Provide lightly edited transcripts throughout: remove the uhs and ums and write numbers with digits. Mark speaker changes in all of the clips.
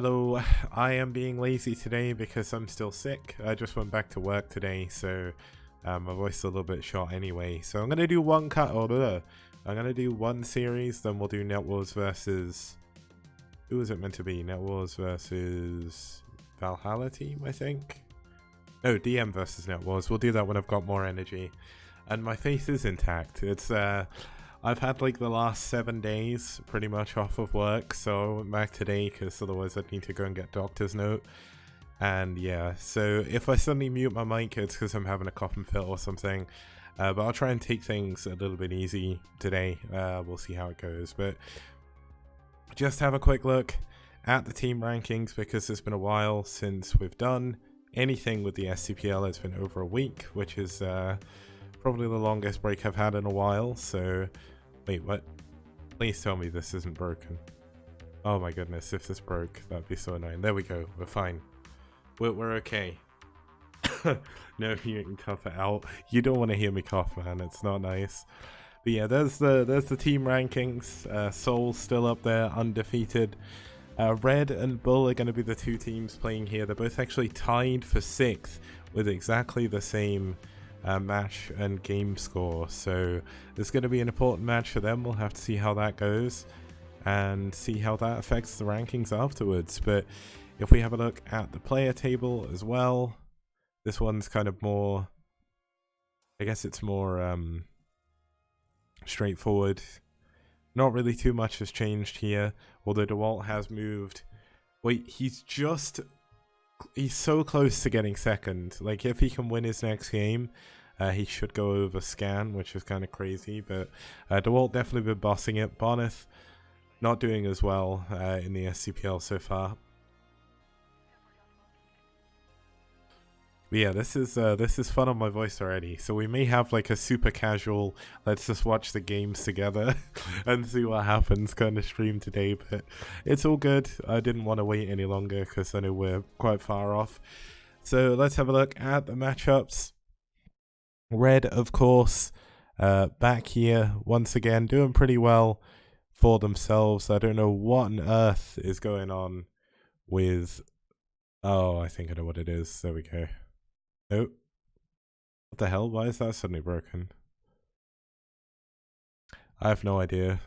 Speaker 1: Hello, I am being lazy today because I'm still sick. I just went back to work today, so my voice is a little bit short anyway. So I'm gonna do one I'm gonna do one series, then we'll do Net Wars versus. Who was it meant to be? Net Wars versus Valhalla team, I think. No, DM versus Net Wars. We'll do that when I've got more energy, and my face is intact. It's I've had like the last 7 days pretty much off of work, so I went back today because otherwise I'd need to go and get doctor's note. And yeah, so if I suddenly mute my mic, it's because I'm having a cough and fit or something. But I'll try and take things a little bit easy today. We'll see how it goes. But just have a quick look at the team rankings because it's been a while since we've done anything with the STPL. It's been over a week, which is probably the longest break I've had in a while. So wait, what? Please tell me this isn't broken. Oh my goodness, if this broke, that'd be so annoying. There we go, we're fine. We're okay. No, you can cough it out. You don't want to hear me cough, man. It's not nice. But yeah, there's the team rankings. Seoul's still up there, undefeated. Red and BuLL are going to be the two teams playing here. They're both actually tied for 6th with exactly the same match and game score, so it's going to be an important match for them. We'll have to see how that goes and see how that affects the rankings afterwards. But if we have a look at the player table as well, this one's kind of more, I guess it's more straightforward. Not really too much has changed here, although DeWalt has moved. Wait, he's so close to getting second. Like, if he can win his next game, he should go over Scan, which is kind of crazy. But DeWalt definitely been bossing it. Boneth not doing as well in the STPL so far. But yeah, this is fun on my voice already. So we may have like a super casual, let's just watch the games together and see what happens kind of stream today. But it's all good. I didn't want to wait any longer because I know we're quite far off. So let's have a look at the matchups. Red, of course, back here once again, doing pretty well for themselves. I don't know what on earth is going on with. Oh, I think I know what it is. There we go. Nope. What the hell? Why is that suddenly broken? I have no idea.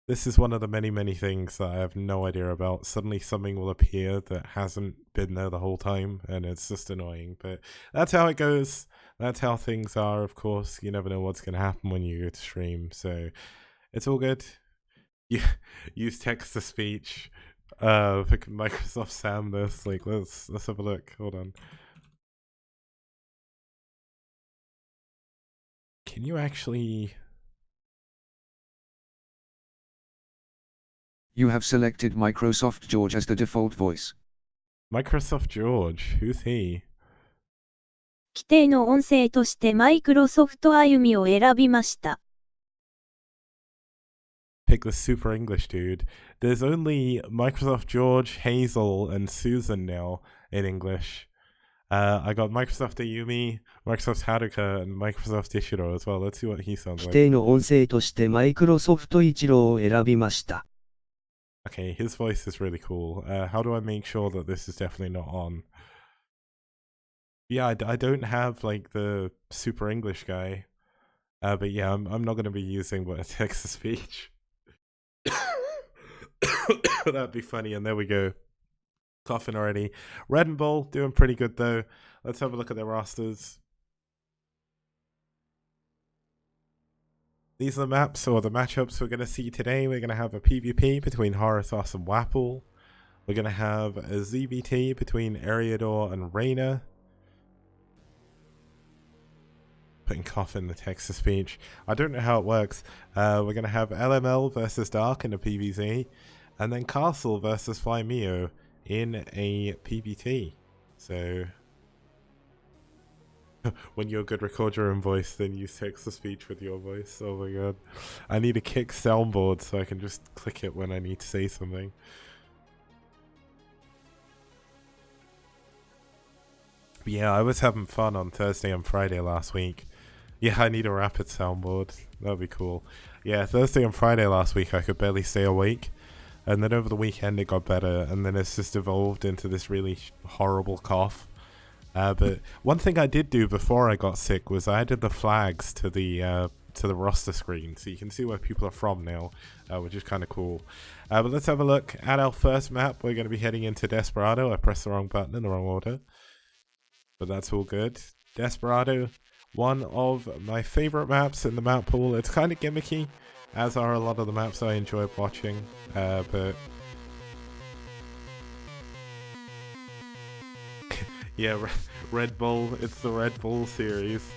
Speaker 1: This is one of the many things that I have no idea about. Suddenly something will appear that hasn't been there the whole time, and it's just annoying. But that's how it goes. That's how things are, of course. You never know what's going to happen when you go to stream. So it's all good. You use text-to-speech. Microsoft Sam this. Like, let's have a look. Hold on. Can you actually...
Speaker 2: You have selected Microsoft George as the default voice.
Speaker 1: Microsoft George? Who's he?
Speaker 3: 規定の音声としてマイクロソフト歩みを選びました。
Speaker 1: Pick the super English dude. There's only Microsoft George, Hazel, and Susan now in English. I got Microsoft Ayumi, Microsoft Haruka, and Microsoft Ishiro as well. Let's see what he sounds
Speaker 4: 規
Speaker 1: like.
Speaker 4: 定の音声としてマイクロソフト一郎を選びました。
Speaker 1: Okay, his voice is really cool. How do I make sure that this is definitely not on? Yeah, I don't have like the super English guy. But yeah, I'm not going to be using what text-to-speech. That'd be funny, and there we go. Coughing already. Red and BuLL doing pretty good though. Let's have a look at their rosters. These are the maps or the matchups we're going to see today. We're going to have a PvP between Horathos and Wapple. We're going to have a ZBT between Eriador and Reyna. Putting cough in the text-to-speech. I don't know how it works. We're going to have LML versus Dark in a PvZ. And then Castle versus Flymeo in a PvT. So when you're good, record your own voice, then use text-to-speech with your voice. Oh my god. I need a Qikz soundboard so I can just click it when I need to say something. But yeah, I was having fun on Thursday and Friday last week. Yeah, I need a rapid soundboard. That'd be cool. Yeah, Thursday and Friday last week I could barely stay awake. and then over the weekend it got better, and then it's just evolved into this really horrible cough. But one thing I did do before I got sick was I added the flags to the roster screen, so you can see where people are from now, which is kind of cool. But let's have a look at our first map. We're going to be heading into Desperado. I pressed the wrong button in the wrong order, but that's all good. Desperado, one of my favorite maps in the map pool. It's kind of gimmicky, as are a lot of the maps I enjoy watching, but yeah, Red Bull, it's the Red Bull series.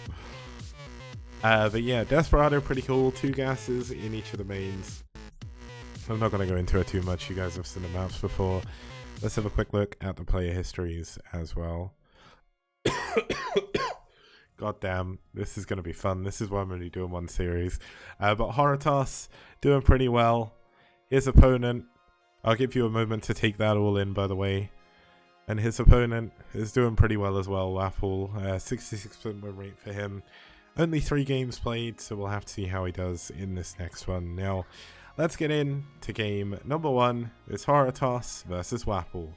Speaker 1: But yeah, Desperado, pretty cool. 2 gases in each of the mains. I'm not going to go into it too much, you guys have seen the maps before. Let's have a quick look at the player histories as well. God damn, this is going to be fun. This is why I'm only doing one series. But Horotos, doing pretty well. His opponent, I'll give you a moment to take that all in, by the way. And his opponent is doing pretty well as well, Waffle. 66% win rate for him. Only 3 games played, so we'll have to see how he does in this next one. Now, let's get into game number 1. It's Horotos versus Waffle.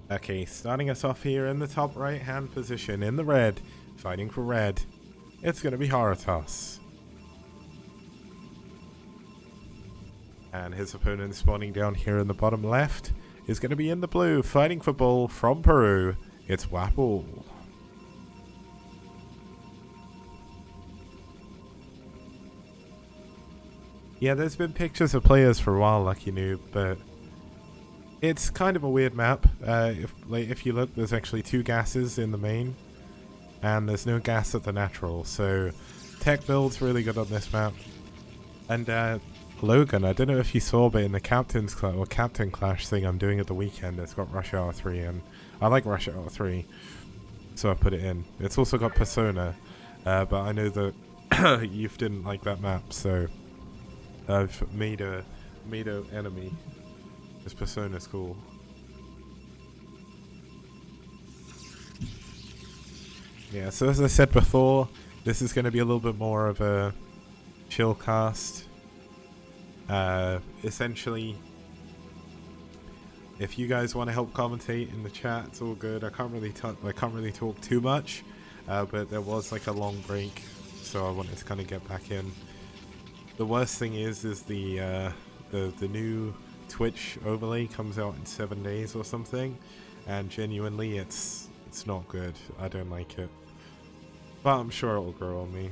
Speaker 1: Okay, starting us off here in the top right hand position in the red, fighting for red, it's going to be Horotos. And his opponent spawning down here in the bottom left is going to be in the blue, fighting for BuLL from Peru, it's Waffle. Yeah, there's been pictures of players for a while, Lucky Noob, but it's kind of a weird map. If you look, there's actually 2 gases in the main, and there's no gas at the natural, so tech build's really good on this map. And Logan, I don't know if you saw, but in the Captain Clash thing I'm doing at the weekend, it's got Rush Hour 3, and I like Rush Hour 3, so I put it in. It's also got Persona, but I know that you didn't like that map, so I've made a enemy. This Persona's cool. Yeah, so as I said before, this is going to be a little bit more of a chill cast. Essentially, if you guys want to help commentate in the chat, it's all good. I can't really talk too much, but there was like a long break, so I wanted to kind of get back in. The worst thing is the new Twitch overlay comes out in 7 days or something, and genuinely it's not good. I don't like it, but I'm sure it will grow on me.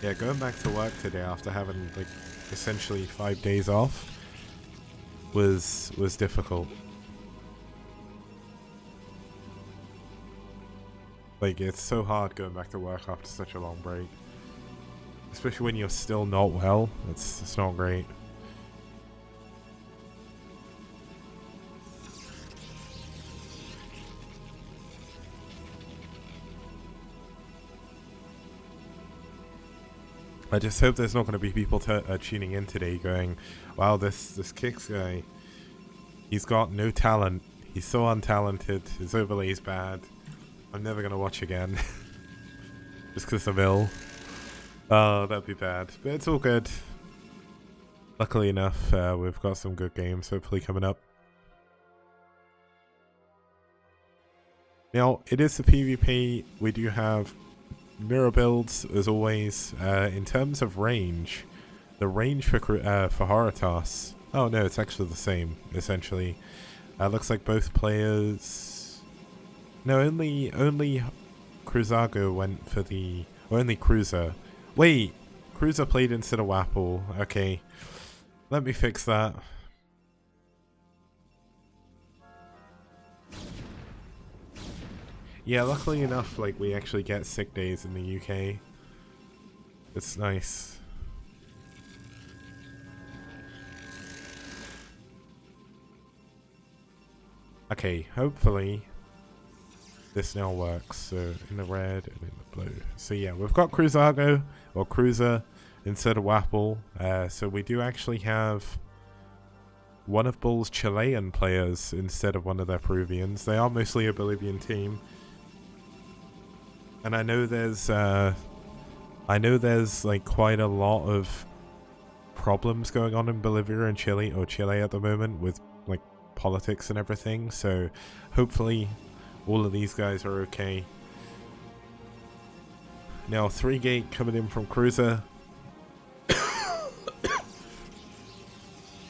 Speaker 1: Yeah, going back to work today after having like essentially 5 days off was difficult. Like, it's so hard going back to work after such a long break. Especially when you're still not well, it's not great. I just hope there's not going to be people tuning in today going, wow, this Qikz guy, he's got no talent, he's so untalented, his overlay's bad, I'm never going to watch again. Just because I'm ill. Oh, that'd be bad. But it's all good. Luckily enough, we've got some good games hopefully coming up. Now, it is the PvP. We do have mirror builds, as always. In terms of range, the range for Horotos... Oh no, it's actually the same, essentially. Looks like both players... No, only Cruzago went for the... Or only Cruiser. Wait! Cruiser played instead of Waffle. Okay. Let me fix that. Yeah, luckily enough, like, we actually get sick days in the UK. It's nice. Okay, hopefully this now works. So in the red and in the blue. So yeah, we've got Cruzago or Cruiser instead of Wapple. So we do actually have one of BuLL's Chilean players instead of one of their Peruvians. They are mostly a Bolivian team. And I know there's like quite a lot of problems going on in Bolivia and Chile, or Chile at the moment, with like politics and everything. So hopefully all of these guys are okay. Now 3-gate coming in from Cruiser.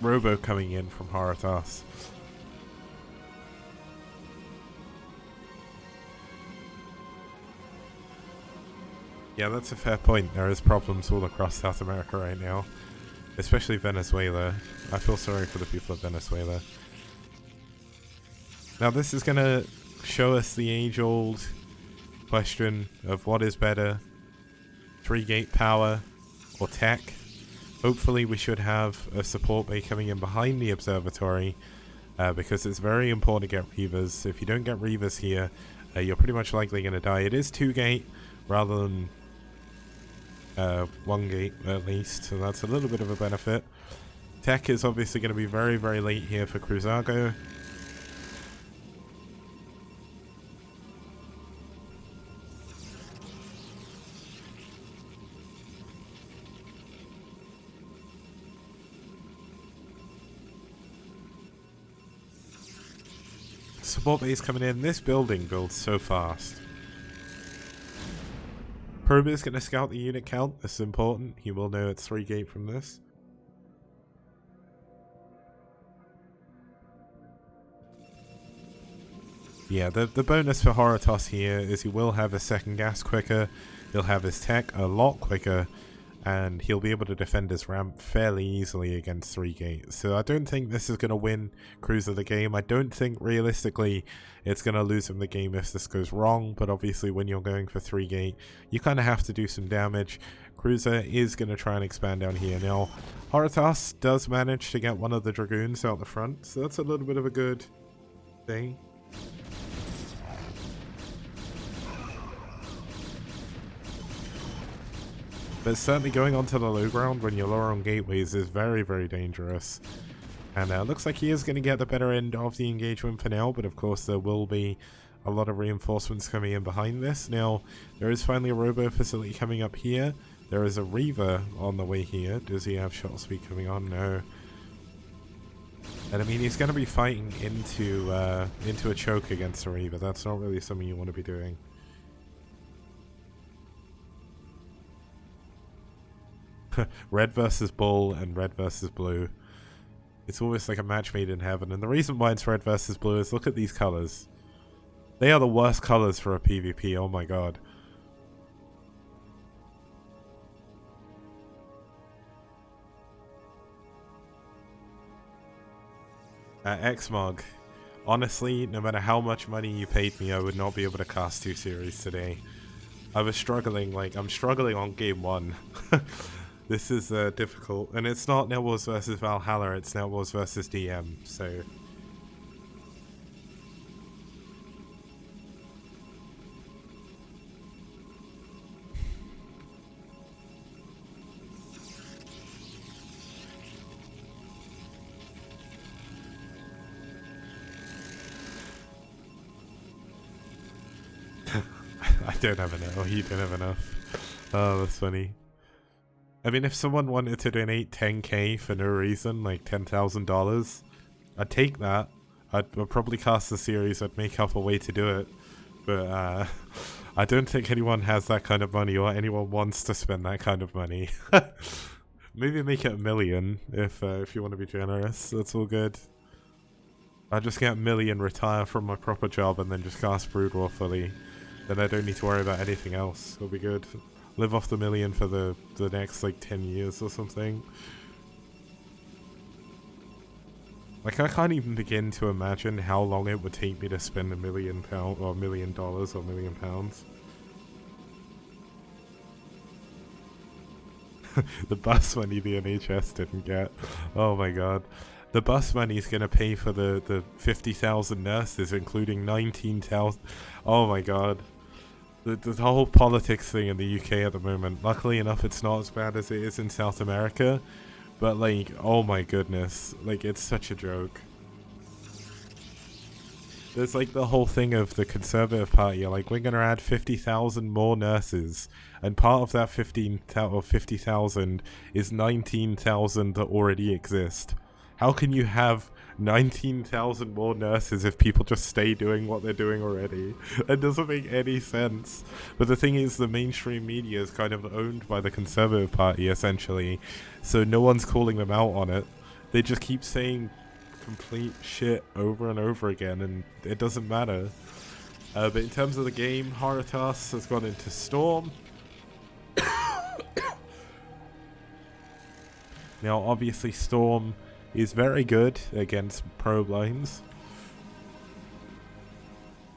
Speaker 1: Robo coming in from Haratas. Yeah, that's a fair point. There is problems all across South America right now. Especially Venezuela. I feel sorry for the people of Venezuela. Now this is going to show us the age-old question of what is better, 3-gate power or tech. Hopefully we should have a support bay coming in behind the observatory, because it's very important to get Reavers. If you don't get Reavers here, you're pretty much likely going to die. It is 2-gate rather than 1-gate at least, so that's a little bit of a benefit. Tech is obviously going to be very, very late here for Cruzago. Support base coming in. This building builds so fast. Probe is going to scout the unit count. This is important. He will know it's 3-gate from this. Yeah, the bonus for Haratos here is he will have his second gas quicker. He'll have his tech a lot quicker. And he'll be able to defend his ramp fairly easily against 3-gate. So I don't think this is going to win Cruiser the game. I don't think realistically it's going to lose him the game if this goes wrong. But obviously when you're going for 3-gate, you kind of have to do some damage. Cruiser is going to try and expand down here. Now, Haratas does manage to get one of the Dragoons out the front. So that's a little bit of a good thing. But certainly going onto the low ground when you're lower on gateways is very, very dangerous. And looks like he is going to get the better end of the engagement for now, but of course there will be a lot of reinforcements coming in behind this. Now, there is finally a robo facility coming up here. There is a Reaver on the way here. Does he have shot speed coming on? No. And I mean, he's going to be fighting into a choke against a Reaver. That's not really something you want to be doing. Red versus BuLL and red versus blue. It's almost like a match made in heaven. And the reason why it's red versus blue is look at these colors. They are the worst colors for a PvP. Oh my god. Xmog. Honestly, no matter how much money you paid me, I would not be able to cast 2 series today. I was struggling, like, I'm struggling on game 1. This is difficult, and it's not Netwars versus Valhalla, it's Netwars versus DM, so... I don't have enough. Oh, you don't have enough. Oh, that's funny. I mean, if someone wanted to donate 10k for no reason, like $10,000, I'd take that. I'd probably cast the series, I'd make up a way to do it. But I don't think anyone has that kind of money, or anyone wants to spend that kind of money. Maybe make it $1 million if you want to be generous. That's all good. I'll just get $1 million, retire from my proper job, and then just cast Brood War fully. Then I don't need to worry about anything else. It'll be good. Live off the $1 million for the next like 10 years or something. Like, I can't even begin to imagine how long it would take me to spend £1 million or $1 million or £1 million. The bus money the NHS didn't get. Oh my god. The bus money is going to pay for the 50,000 nurses, including 19,000. Oh my god. The whole politics thing in the UK at the moment. Luckily enough, it's not as bad as it is in South America. But like, oh my goodness. Like, it's such a joke. There's like the whole thing of the Conservative Party. Like, we're going to add 50,000 more nurses. And part of that 50,000 is 19,000 that already exist. How can you have 19,000 more nurses if people just stay doing what they're doing already? That doesn't make any sense. But the thing is, the mainstream media is kind of owned by the Conservative Party, essentially. So no one's calling them out on it. They just keep saying complete shit over and over again, and it doesn't matter. But in terms of the game, Haratas has gone into Storm. Now, obviously, Storm is very good against probe lines.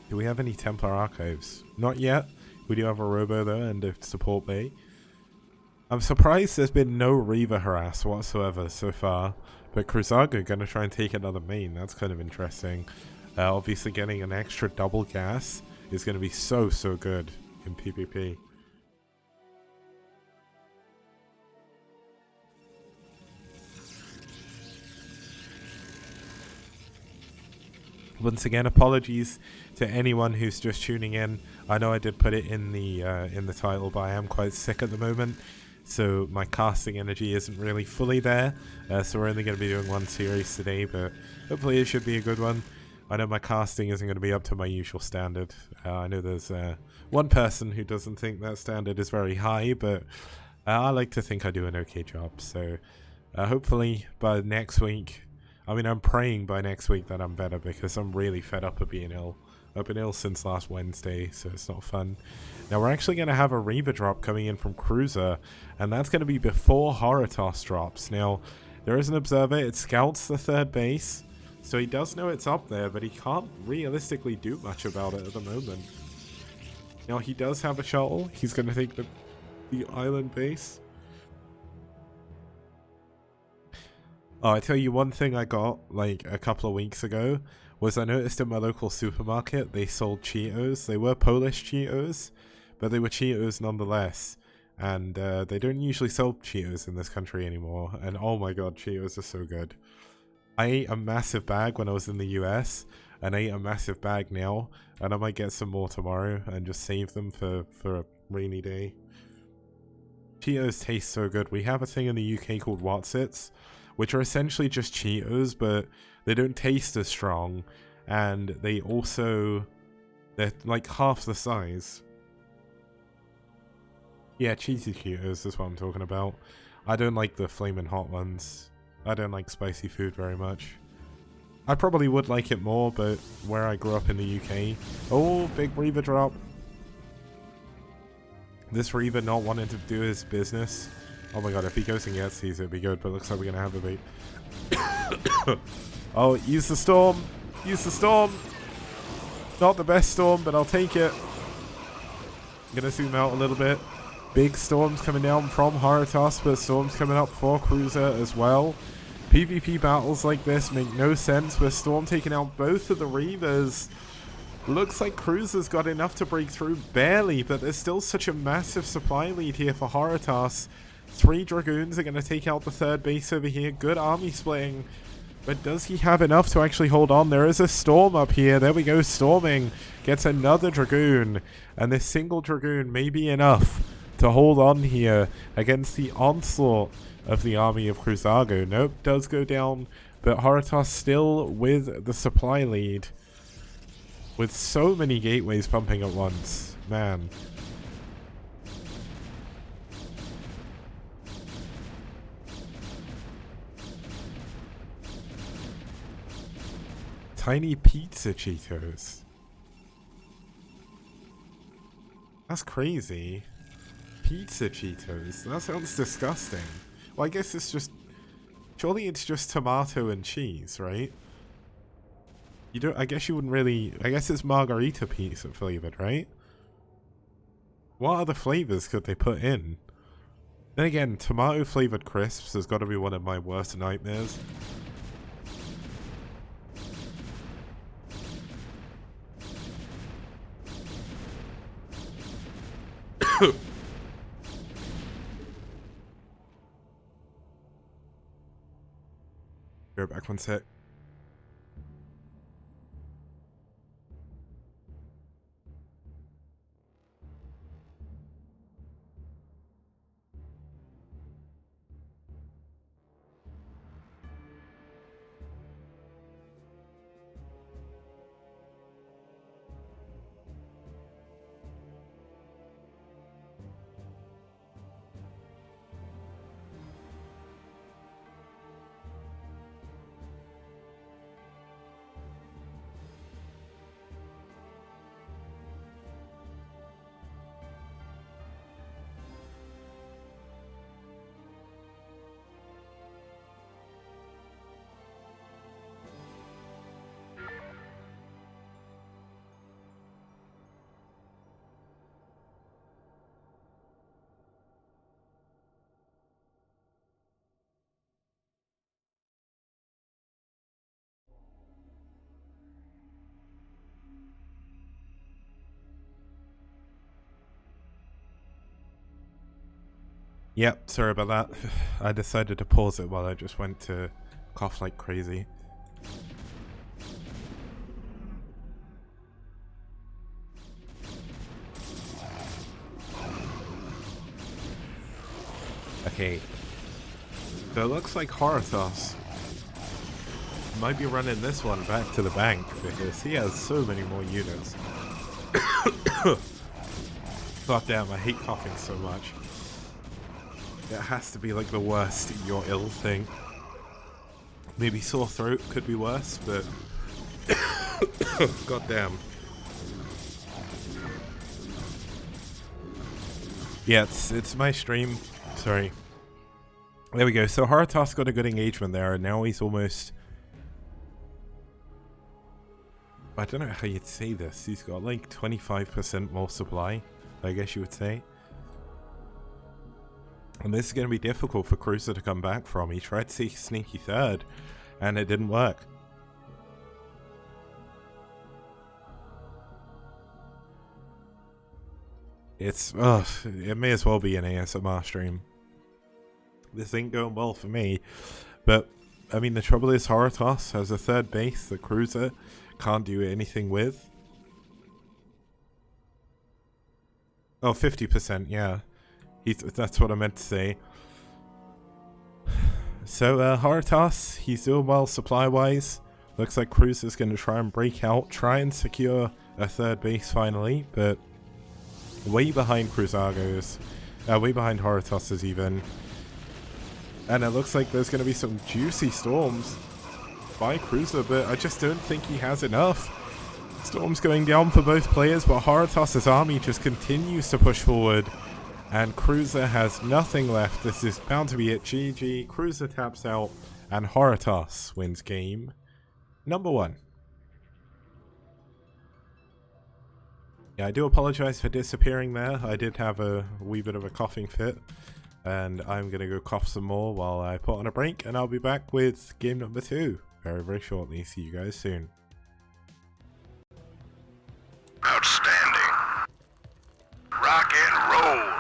Speaker 1: Do we have any Templar archives? Not yet. We do have a Robo though, and a support bay. I'm surprised there's been no Reaver harass whatsoever so far. But Cruzago gonna try and take another main. That's kind of interesting. Obviously getting an extra double gas is gonna be so good in PvP. Once again, apologies to anyone who's just tuning in. I know I did put it in the title, but I am quite sick at the moment, so my casting energy isn't really fully there. So we're only going to be doing one series today, but hopefully it should be a good one. I know my casting isn't going to be up to my usual standard. I know there's one person who doesn't think that standard is very high, but I like to think I do an okay job. So hopefully by next week, I mean, I'm praying by next week that I'm better, because I'm really fed up of being ill. I've been ill since last Wednesday, so it's not fun. Now, we're actually going to have a Reaver drop coming in from Cruiser, and that's going to be before Haratos drops. Now, there is an observer. It scouts the third base, so he does know it's up there, but he can't realistically do much about it at the moment. Now, he does have a shuttle. He's going to take the island base. Oh, I tell you, one thing I got like a couple of weeks ago was I noticed in my local supermarket they sold Cheetos. They were Polish Cheetos, but they were Cheetos nonetheless. And they don't usually sell Cheetos in this country anymore. And oh my god, Cheetos are so good. I ate a massive bag when I was in the US, and I ate a massive bag now. And I might get some more tomorrow and just save them for a rainy day. Cheetos taste so good. We have a thing in the UK called Wotsits, which are essentially just Cheetos, but they don't taste as strong, and they're like half the size. Yeah, cheesy Cheetos is what I'm talking about. I don't like the flaming hot ones. I don't like spicy food very much. I probably would like it more, but where I grew up in the UK... Oh, big Reaver drop. This Reaver not wanting to do his business. Oh my god, if he goes and gets these, it'd be good, but it looks like we're gonna have a bait. Oh, use the storm! Use the storm! Not the best storm, but I'll take it. I'm gonna zoom out a little bit. Big storms coming down from Haratas, but storms coming up for Cruiser as well. PvP battles like this make no sense, with Storm taking out both of the Reavers. Looks like Cruiser's got enough to break through, barely, but there's still such a massive supply lead here for Haratas. 3 Dragoons are going to take out the third base over here. Good army splitting. But does he have enough to actually hold on? There is a Storm up here. There we go. Storming gets another Dragoon. And this single Dragoon may be enough to hold on here against the onslaught of the army of Cruzago. Nope, does go down. But Haratas still with the supply lead. With so many gateways pumping at once. Man. Tiny pizza Cheetos. That's crazy. Pizza Cheetos. That sounds disgusting. Well, I guess it's just... Surely it's just tomato and cheese, right? You don't... I guess you wouldn't really... I guess it's margarita pizza flavored, right? What other flavors could they put in? Then again, tomato flavored crisps has got to be one of my worst nightmares. Go back one sec. Yep, sorry about that. I decided to pause it while I just went to cough like crazy. Okay. So it looks like Horothos might be running this one back to the bank because he has so many more units. God damn, I hate coughing so much. It has to be like the worst you're ill thing. Maybe sore throat could be worse, but god damn. Yeah, it's my stream. Sorry. There we go. So Horothos got a good engagement there, and now he's almost... I don't know how you'd say this. He's got like 25% more supply, I guess you would say. And this is going to be difficult for Cruiser to come back from. He tried to take sneaky third, and it didn't work. It's, it may as well be an ASMR stream. This ain't going well for me. But, I mean, the trouble is Horothos has a third base that Cruiser can't do anything with. Oh, 50%, yeah. That's what I meant to say. So, Horothos, he's doing well supply-wise. Looks like Cruiser's going to try and break out, try and secure a third base finally, but way behind Cruzago's, way behind Horothos's even. And it looks like there's going to be some juicy storms by Cruiser, but I just don't think he has enough. Storms going down for both players, but Horothos's army just continues to push forward. And Cruiser has nothing left. This is bound to be it. GG. Cruiser taps out, and Horothos wins game number 1. Yeah, I do apologize for disappearing there. I did have a wee bit of a coughing fit, and I'm going to go cough some more while I put on a break, and I'll be back with game number 2 very, very shortly. See you guys soon.
Speaker 5: Outstanding. Rock and roll.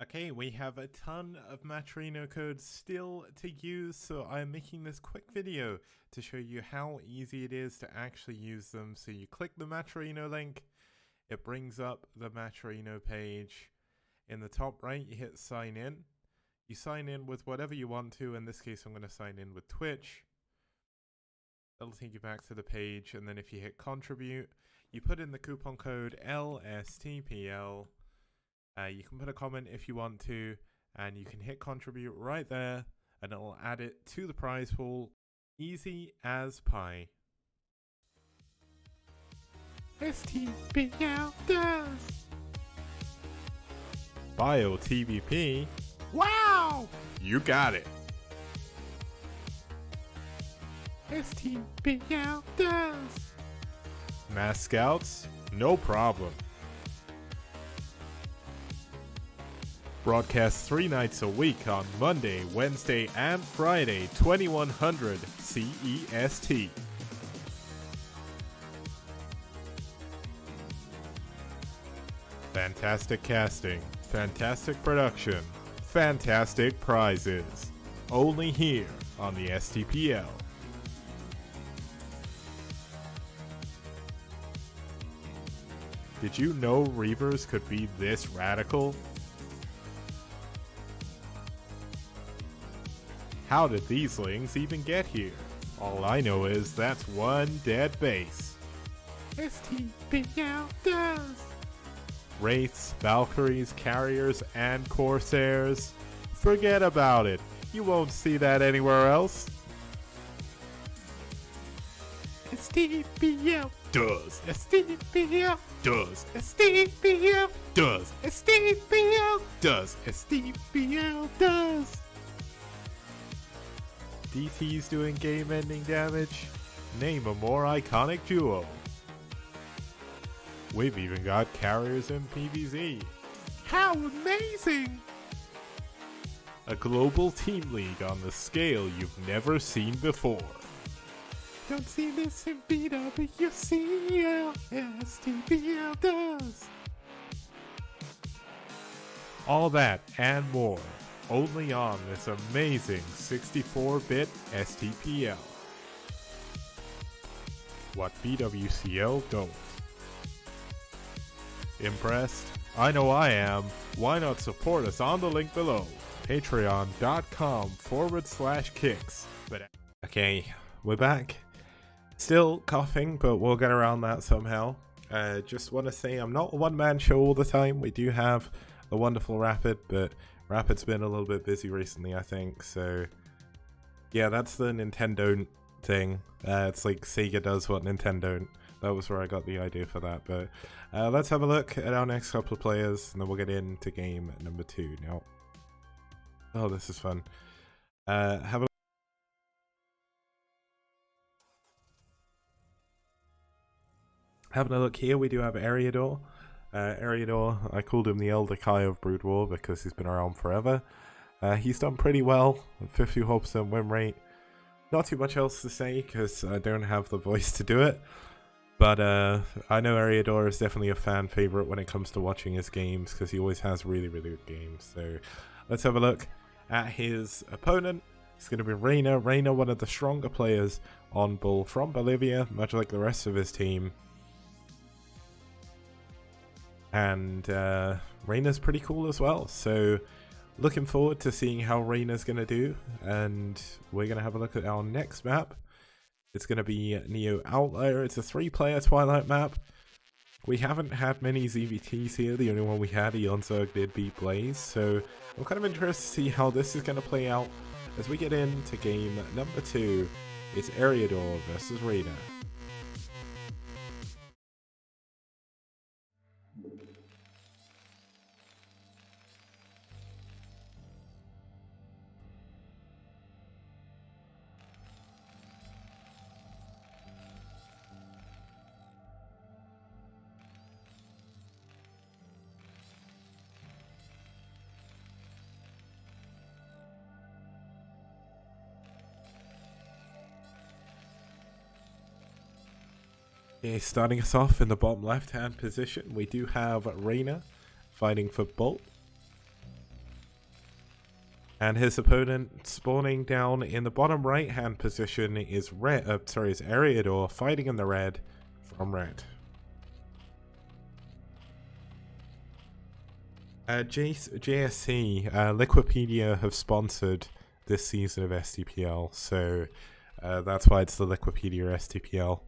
Speaker 1: Okay, we have a ton of Matrino codes still to use, so I'm making this quick video to show you how easy it is to actually use them. So you click the Matrino link, it brings up the Matrino page. In the top right, you hit sign in. You sign in with whatever you want to. In this case, I'm going to sign in with Twitch. That'll take you back to the page, and then if you hit contribute, you put in the coupon code LSTPL. You can put a comment if you want to, and you can hit contribute right there, and it'll add it to the prize pool. Easy as pie. STPL does. Bio TVP. Wow! You got it. STPL does. Mass Scouts? No problem. Broadcast 3 nights a week on Monday, Wednesday, and Friday, 2100 CEST. Fantastic casting, fantastic production, fantastic prizes. Only here on the STPL. Did you know Reavers could be this radical? How did these lings even get here? All I know is that's one dead base. STPL does! Wraiths, Valkyries, Carriers, and Corsairs? Forget about it. You won't see that anywhere else. STPL does. STPL does. STPL does. STPL does. STPL does. DT's doing game-ending damage? Name a more iconic duo. We've even got carriers in PvZ. How amazing! A global team league on the scale you've never seen before. Don't see this in BWCL, STPL does. All that and more, only on this amazing 64-bit STPL. What BWCL don't. Impressed? I know I am. Why not support us on the link below? Patreon.com/Qikz. Okay, we're back. Still coughing, but we'll get around that somehow. Just want to say I'm not a one-man show all the time. We do have the wonderful Rapid, but Rapid's been a little bit busy recently, I think. So, yeah, that's the Nintendo thing. It's like Sega does what Nintendo don't. That was where I got the idea for that. But let's have a look at our next couple of players, and then we'll get into game number 2 now. Oh, this is fun. Having a look here, we do have Eriador. Eriador, I called him the Elder Kai of Brood War because he's been around forever. He's done pretty well, 54% win rate. Not too much else to say because I don't have the voice to do it. But I know Eriador is definitely a fan favorite when it comes to watching his games because he always has really, really good games. So let's have a look at his opponent. It's going to be Reina. Reina, one of the stronger players on BuLL from Bolivia, much like the rest of his team. And Reina's pretty cool as well. So looking forward to seeing how Reina's going to do. And we're going to have a look at our next map. It's going to be Neo Outlier. It's a 3-player Twilight map. We haven't had many ZVTs here. The only one we had, Eonzerg, did beat Blaze. So I'm kind of interested to see how this is going to play out as we get into game number 2. It's Eriador versus Reina. Okay, starting us off in the bottom left-hand position, we do have Reina fighting for BuLL. And his opponent spawning down in the bottom right-hand position is Eriador fighting in the red from red. JSC, Liquipedia have sponsored this season of STPL, so that's why it's the Liquipedia STPL.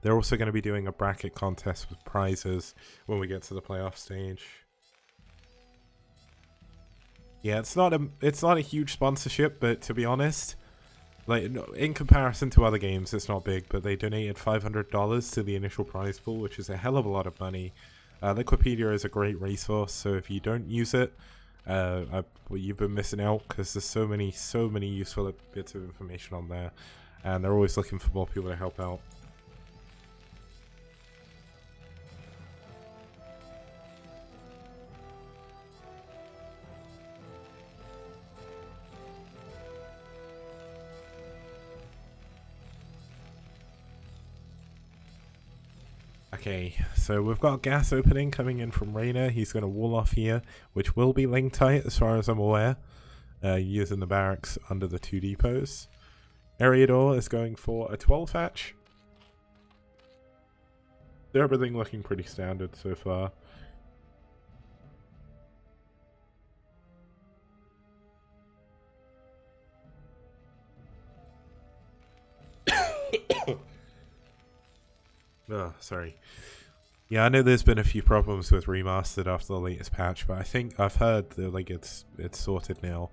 Speaker 1: They're also going to be doing a bracket contest with prizes when we get to the playoff stage. Yeah, it's not a huge sponsorship, but to be honest, like in comparison to other games, it's not big. But they donated $500 to the initial prize pool, which is a hell of a lot of money. Liquipedia is a great resource, so if you don't use it, you've been missing out because there's so many useful bits of information on there, and they're always looking for more people to help out. Okay, so we've got a gas opening coming in from Reyna. He's going to wall off here, which will be link tight as far as I'm aware, using the barracks under the 2 depots. Eriador is going for a 12 hatch. Everything looking pretty standard so far. Oh, sorry. Yeah, I know there's been a few problems with Remastered after the latest patch, but I think I've heard that like it's sorted now.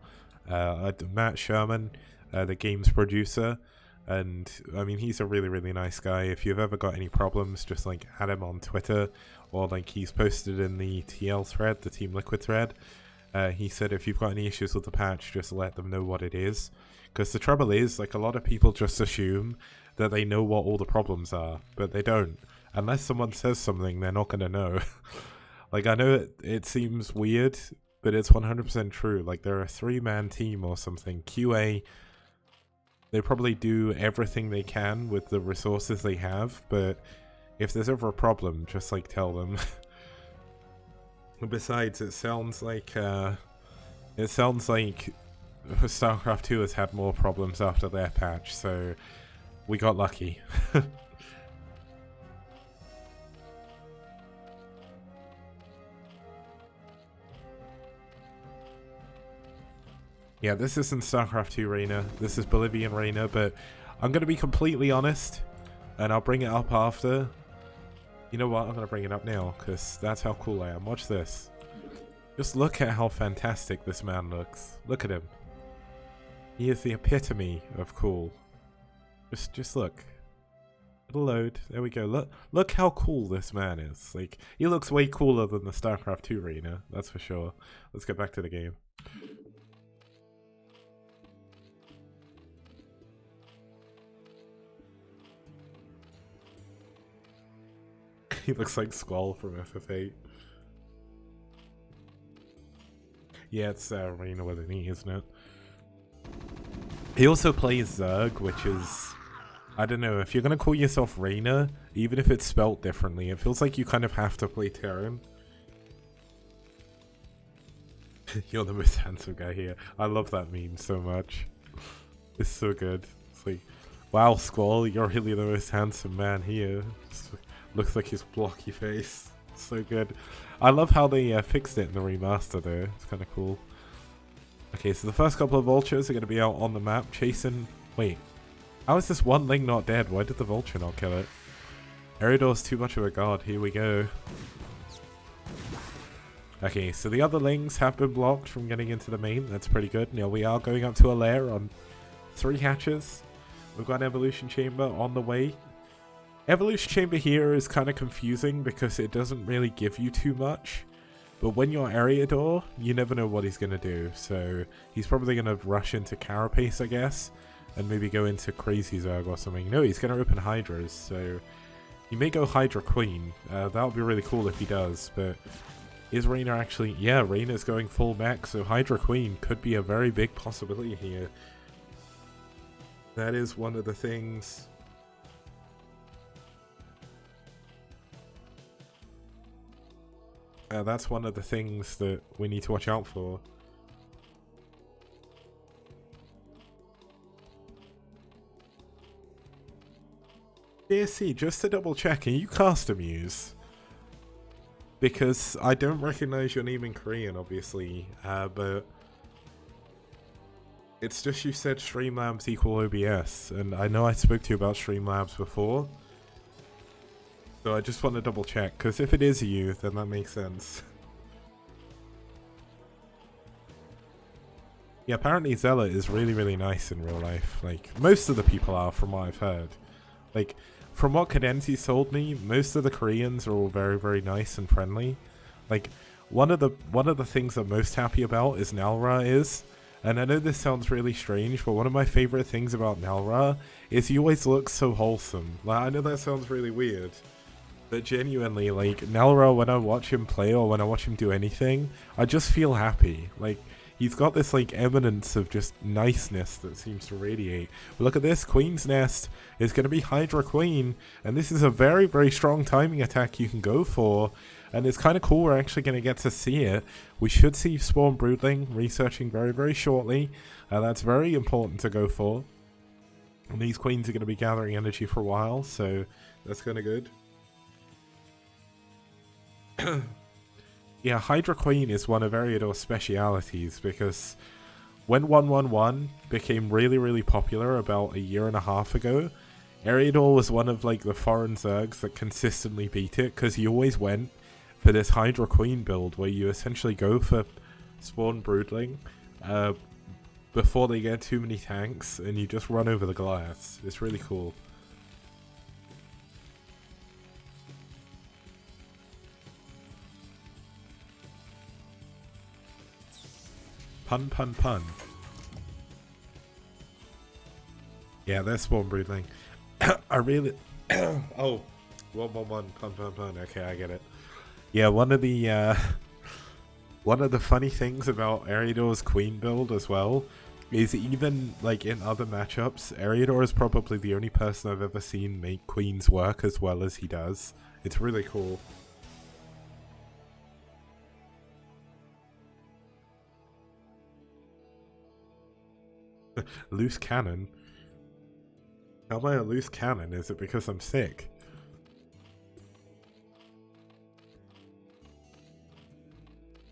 Speaker 1: Matt Sherman, the game's producer, and I mean he's a really nice guy. If you've ever got any problems, just like add him on Twitter, or like he's posted in the TL thread, the Team Liquid thread. He said if you've got any issues with the patch, just let them know what it is. Because the trouble is, like a lot of people just assume that they know what all the problems are, but they don't. Unless someone says something, they're not going to know. Like, I know it seems weird, but it's 100% true. Like, they're a 3-man team or something. QA, they probably do everything they can with the resources they have, but if there's ever a problem, just, like, tell them. Besides, it sounds like StarCraft 2 has had more problems after their patch, so we got lucky. Yeah, this isn't StarCraft 2 Reyna, this is Bolivian Reyna, but I'm going to be completely honest, and I'll bring it up after. You know what, I'm going to bring it up now, because that's how cool I am. Watch this. Just look at how fantastic this man looks. Look at him. He is the epitome of cool. Just look. It'll load. There we go. Look how cool this man is. Like, he looks way cooler than the StarCraft 2 Reyna, that's for sure. Let's get back to the game. He looks like Squall from FF8. Yeah, it's Reyna with an E, isn't it? He also plays Zerg, which is... I don't know, if you're gonna call yourself Reyna, even if it's spelt differently, it feels like you kind of have to play Terran. You're the most handsome guy here. I love that meme so much. It's so good. It's like, wow, Squall, you're really the most handsome man here. Looks like his blocky face. So good. I love how they fixed it in the remaster though. It's kind of cool. Okay, so the first couple of vultures are going to be out on the map chasing... Wait. How is this one Ling not dead? Why did the vulture not kill it? Eridor's too much of a god. Here we go. Okay, so the other Lings have been blocked from getting into the main. That's pretty good. Now we are going up to a lair on 3 hatches. We've got an evolution chamber on the way. Evolution chamber here is kind of confusing because it doesn't really give you too much. But when you're Eriador, you never know what he's going to do. So he's probably going to rush into Carapace, I guess. And maybe go into Crazy Zerg or something. No, he's going to open Hydras. So he may go Hydra Queen. That would be really cool if he does. But is Reyna actually... Yeah, Reyna's going full mech. So Hydra Queen could be a very big possibility here. That is one of the things... that's one of the things that we need to watch out for. DSC, just to double check, are you Castamuse? Because I don't recognize your name in Korean, obviously, but it's just you said Streamlabs equal OBS, and I know I spoke to you about Streamlabs before. So I just want to double check, because if it is you, then that makes sense. Yeah, apparently Zella is really nice in real life. Like, most of the people are, from what I've heard. Like, from what Cadenzi's told me, most of the Koreans are all very nice and friendly. Like, one of the things I'm most happy about is Nalra is, and I know this sounds really strange, but one of my favorite things about Nalra is he always looks so wholesome. Like, I know that sounds really weird, but genuinely, like, Nalra, when I watch him play or when I watch him do anything, I just feel happy. Like, he's got this, like, eminence of just niceness that seems to radiate. But look at this, Queen's Nest is going to be Hydra Queen, and this is a very, very strong timing attack you can go for, and it's kind of cool we're actually going to get to see it. We should see Spawn Broodling researching very, very shortly. That's very important to go for. And these queens are going to be gathering energy for a while, so that's kind of good. Yeah, Hydra Queen is one of Eriador's specialities, because when 111 became really, really popular about a year and a half ago, Eriador was one of, like, the foreign Zergs that consistently beat it, because he always went for this Hydra Queen build where you essentially go for Spawn Broodling before they get too many tanks, and you just run over the Goliaths. It's really cool. Pun, pun, pun. Yeah, they're Spawn Broodling. I really... oh, 111, pun, pun, pun. Okay, I get it. Yeah, one of the funny things about Eriador's Queen build as well is even, like, in other matchups, Eriador is probably the only person I've ever seen make Queens work as well as he does. It's really cool. Loose cannon? How am I a loose cannon? Is it because I'm sick?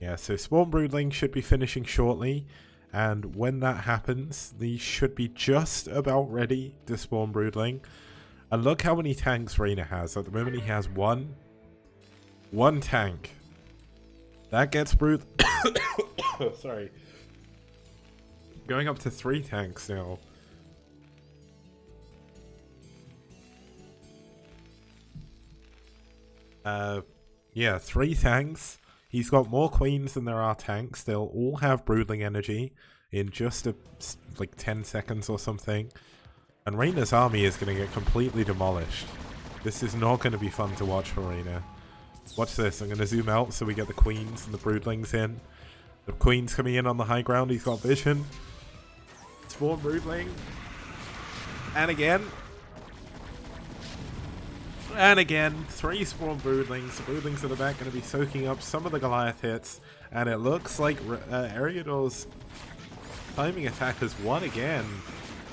Speaker 1: Yeah, so Spawn Broodling should be finishing shortly, and when that happens, these should be just about ready to Spawn Broodling. And look how many tanks Reyna has. At the moment he has one tank. That gets Brood... Sorry. Going up to 3 tanks now. Yeah, 3 tanks. He's got more queens than there are tanks. They'll all have Broodling energy in just like 10 seconds or something. And Reyna's army is going to get completely demolished. This is not going to be fun to watch for Reyna. Watch this. I'm going to zoom out so we get the queens and the Broodlings in. The queen's coming in on the high ground. He's got vision. Spawn Broodling. And again. And again, 3 Spawn Broodlings. The Broodlings at the back going to be soaking up some of the Goliath hits. And it looks like Eriador's timing attack has won again.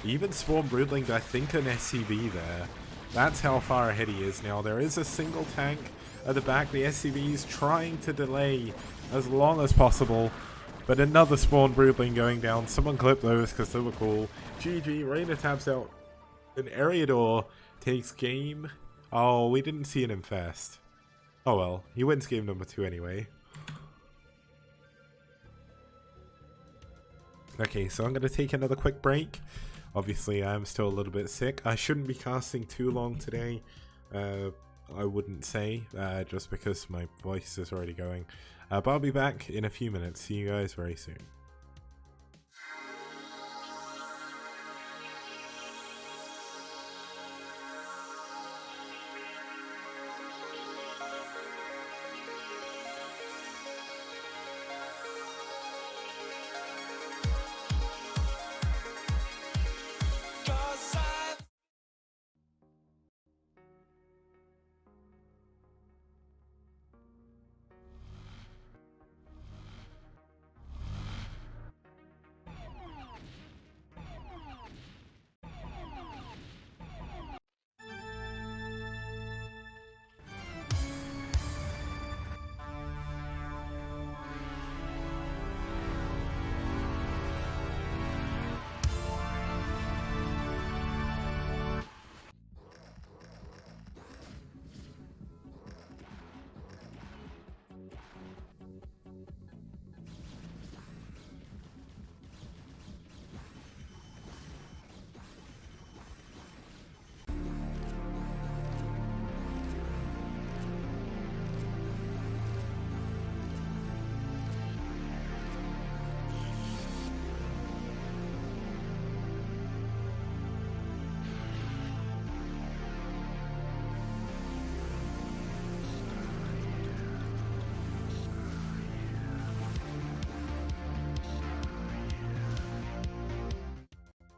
Speaker 1: Even Spawn Broodling, I think, an SCV there. That's how far ahead he is now. There is a single tank at the back. The SCV is trying to delay as long as possible. But another Spawn Broodling going down. Someone clip those because they were cool. GG, Reyna taps out. And Eriador takes game... Oh, we didn't see an infest. Oh well, he wins game number 2 anyway. Okay, so I'm going to take another quick break. Obviously, I'm still a little bit sick. I shouldn't be casting too long today. I wouldn't say, just because my voice is already going. But I'll be back in a few minutes. See you guys very soon.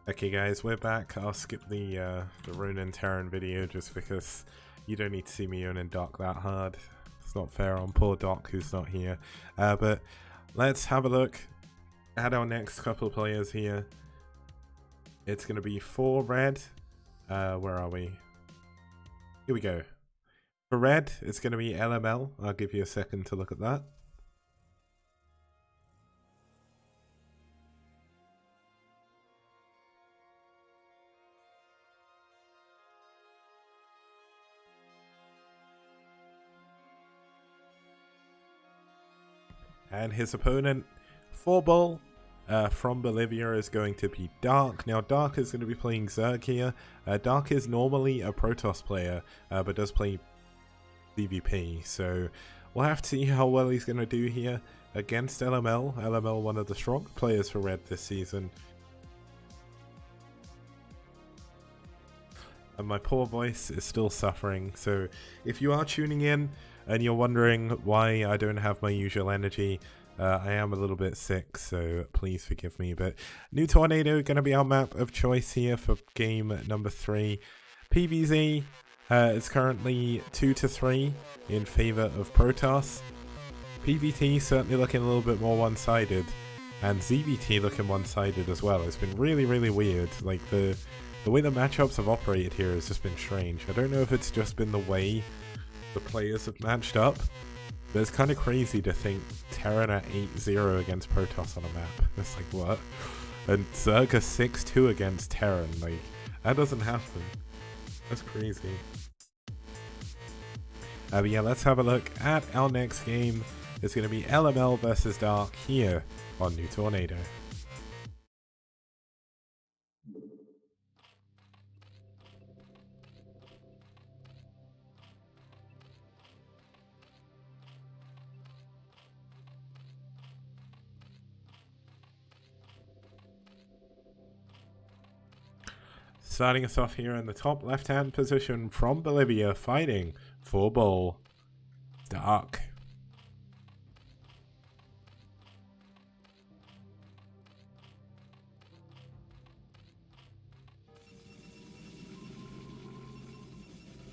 Speaker 1: Okay guys, we're back. I'll skip the Ronin Terran video just because you don't need to see me owning Doc that hard. It's not fair on poor Doc who's not here. But let's have a look at our next couple of players here. It's going to be for red. Where are we? Here we go. For red, it's going to be LML. I'll give you a second to look at that. And his opponent for BuLL from Bolivia is going to be Dark. Now Dark is going to be playing Zerg here. Dark is normally a Protoss player, but does play PvP. So we'll have to see how well he's going to do here against LML. LML, one of the strong players for Red this season. And my poor voice is still suffering, so if you are tuning in and you're wondering why I don't have my usual energy, I am a little bit sick, so please forgive me. But New Tornado going to be our map of choice here for game number 3. PvZ is currently 2-3 in favor of Protoss. PvT certainly looking a little bit more one-sided, and ZVT looking one-sided as well. It's been really, really weird. Like the way the matchups have operated here has just been strange. I don't know if it's just been the way the players have matched up, but it's kind of crazy to think Terran at 8-0 against Protoss on a map. It's like, what? And Zerg 6-2 against Terran. Like, that doesn't happen. That's crazy. But yeah, let's have a look at our next game. It's going to be LML versus Dark here on New Tornado. Starting us off here in the top left-hand position from Bolivia, fighting for BuLL, Dark.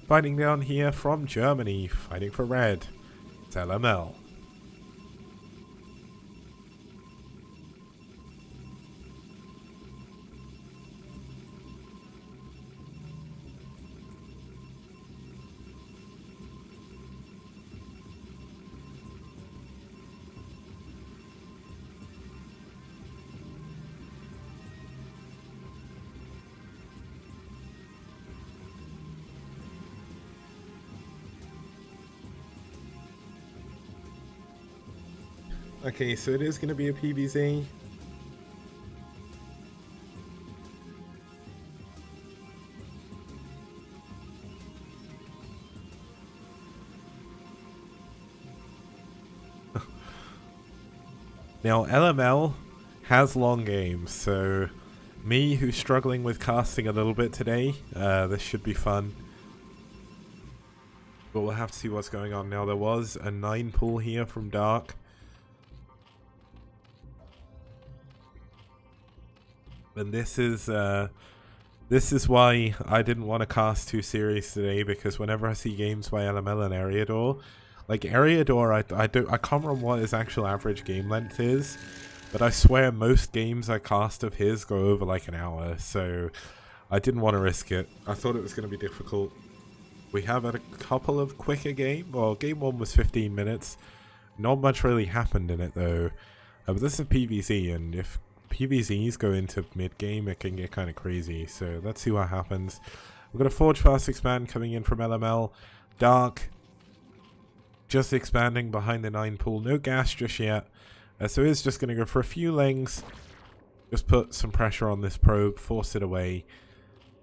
Speaker 1: Fighting down here from Germany, fighting for red, it's LML. Okay, so it is going to be a PvZ. Now, LML has long games, so me, who's struggling with casting a little bit today, this should be fun. But we'll have to see what's going on now. There was a 9 pull here from Dark. And this is why I didn't want to cast too serious today, because whenever I see games by LML and Eriador, like Eriador, I can't remember what his actual average game length is, but I swear most games I cast of his go over like an hour, so I didn't want to risk it. I thought it was going to be difficult. We have had a couple of quicker games. Well, game 1 was 15 minutes. Not much really happened in it though. But this is PvZ, and if PvZs go into mid-game, it can get kind of crazy, so let's see what happens. We've got a Forge Fast expand coming in from LML. Dark just expanding behind the 9 pool. No gas just yet, so he's just going to go for a few lings, just put some pressure on this probe, force it away,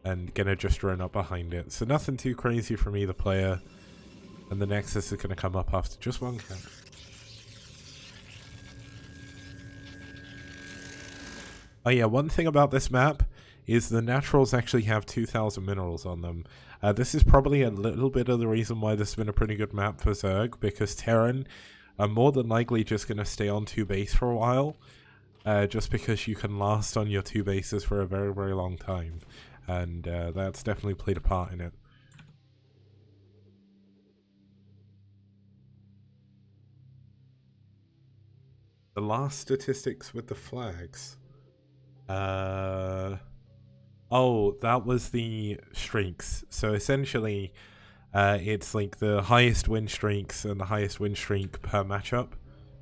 Speaker 1: and gonna just run up behind it. So nothing too crazy from either player, and the Nexus is going to come up after just one count. Oh yeah, one thing about this map is the naturals actually have 2,000 minerals on them. This is probably a little bit of the reason why this has been a pretty good map for Zerg, because Terran are more than likely just going to stay on 2 base for a while. just because you can last on your 2 bases for a very, very long time. And that's definitely played a part in it. The last statistics with the flags. Oh, that was the streaks. So essentially, it's like the highest win streaks and the highest win streak per matchup.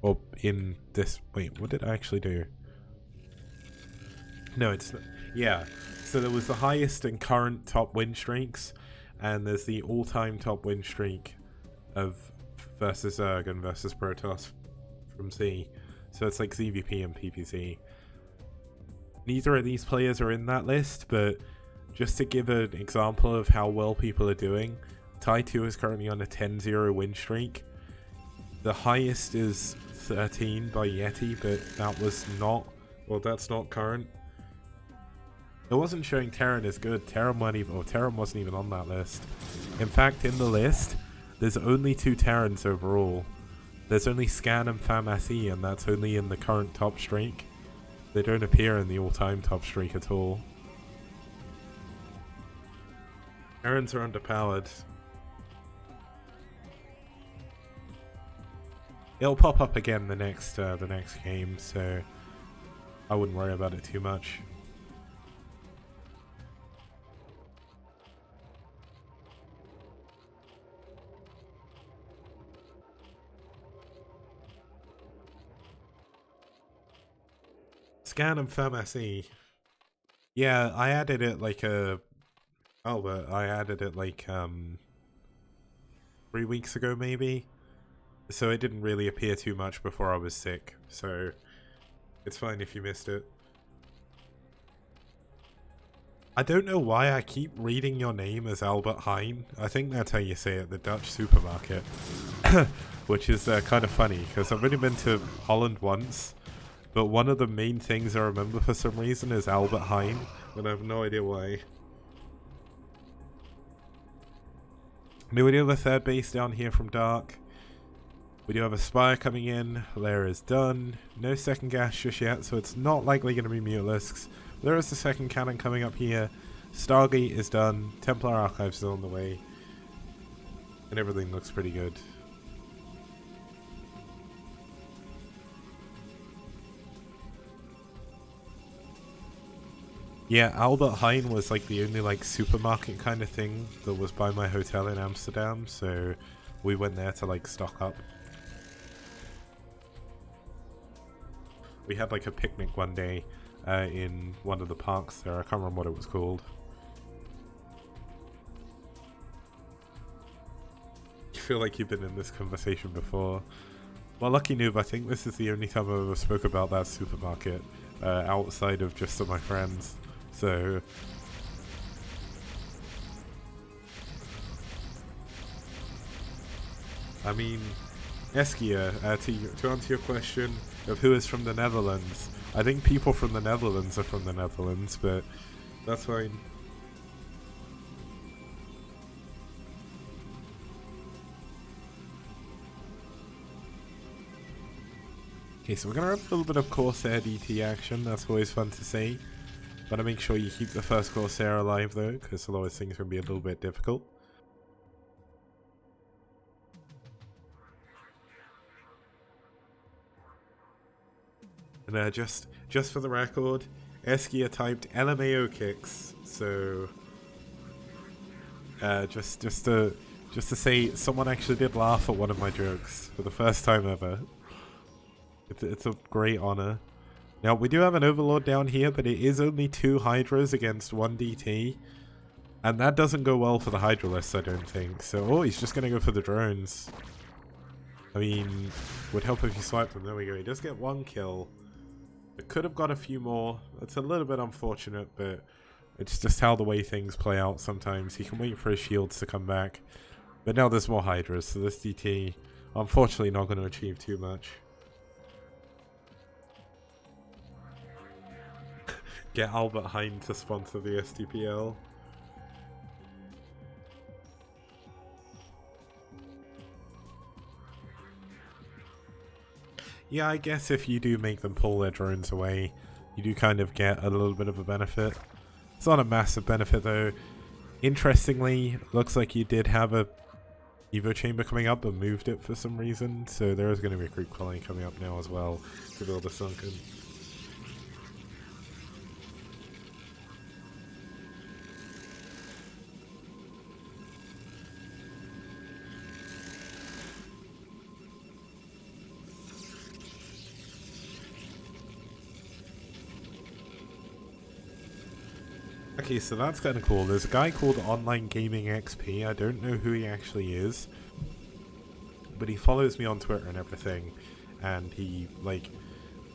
Speaker 1: Or in this... Wait, what did I actually do? No, it's not. Yeah. So there was the highest and current top win streaks, and there's the all-time top win streak of versus Zerg and versus Protoss from Z. So it's like ZVP and PPZ. Neither of these players are in that list, but just to give an example of how well people are doing, Tai2 is currently on a 10-0 win streak. The highest is 13 by Yeti, but that was not... Well, that's not current. It wasn't showing Terran as good. Terran wasn't even on that list. In fact, in the list, there's only 2 Terrans overall. There's only Scan and FAM-SE, and that's only in the current top streak. They don't appear in the all-time top streak at all. Terrans are underpowered. It'll pop up again the next game, so I wouldn't worry about it too much. Scan and FAM-SE. Yeah, I added it like I added it like 3 weeks ago maybe. So it didn't really appear too much before I was sick, so it's fine if you missed it. I don't know why I keep reading your name as Albert Heijn. I think that's how you say it, the Dutch supermarket. Which is kind of funny, because I've only been to Holland once. But one of the main things I remember for some reason is Albert Heijn, and I have no idea why. We do have a 3rd base down here from Dark. We do have a Spire coming in. Lair is done. No 2nd gas just yet, so it's not likely going to be Mutalisks. There is the 2nd cannon coming up here. Stargate is done. Templar Archives is on the way. And everything looks pretty good. Yeah, Albert Heijn was like the only like supermarket kind of thing that was by my hotel in Amsterdam, so we went there to like stock up. We had like a picnic one day in one of the parks there. I can't remember what it was called. You feel like you've been in this conversation before. Well, lucky noob, I think this is the only time I've ever spoke about that supermarket outside of just to my friends. So I mean, Eskia, to answer your question of who is from the Netherlands, I think people from the Netherlands are from the Netherlands, but that's fine. Okay, so we're gonna have a little bit of Corsair DT action. That's always fun to see. Gotta make sure you keep the first Corsair alive though, because otherwise things can be a little bit difficult. And just for the record, Eskia typed LMAO Qikz, so just to say, someone actually did laugh at one of my jokes for the first time ever. It's a great honor. Now we do have an Overlord down here, but it is only 2 Hydras against 1 DT, and that doesn't go well for the Hydralists, I don't think. So, oh, he's just gonna go for the drones. I mean, would help if you swipe them. There we go. He does get 1 kill. It could have got a few more. It's a little bit unfortunate, but it's just how the way things play out sometimes. He can wait for his shields to come back. But now there's more Hydras, so this DT, unfortunately, not going to achieve too much. Get Albert Heijn to sponsor the STPL. Yeah, I guess if you do make them pull their drones away, you do kind of get a little bit of a benefit. It's not a massive benefit though. Interestingly, looks like you did have a Evo chamber coming up but moved it for some reason, so there is going to be a creep colony coming up now as well to build a sunken. Okay, so that's kind of cool. There's a guy called Online Gaming XP. I don't know who he actually is, but he follows me on Twitter and everything, and he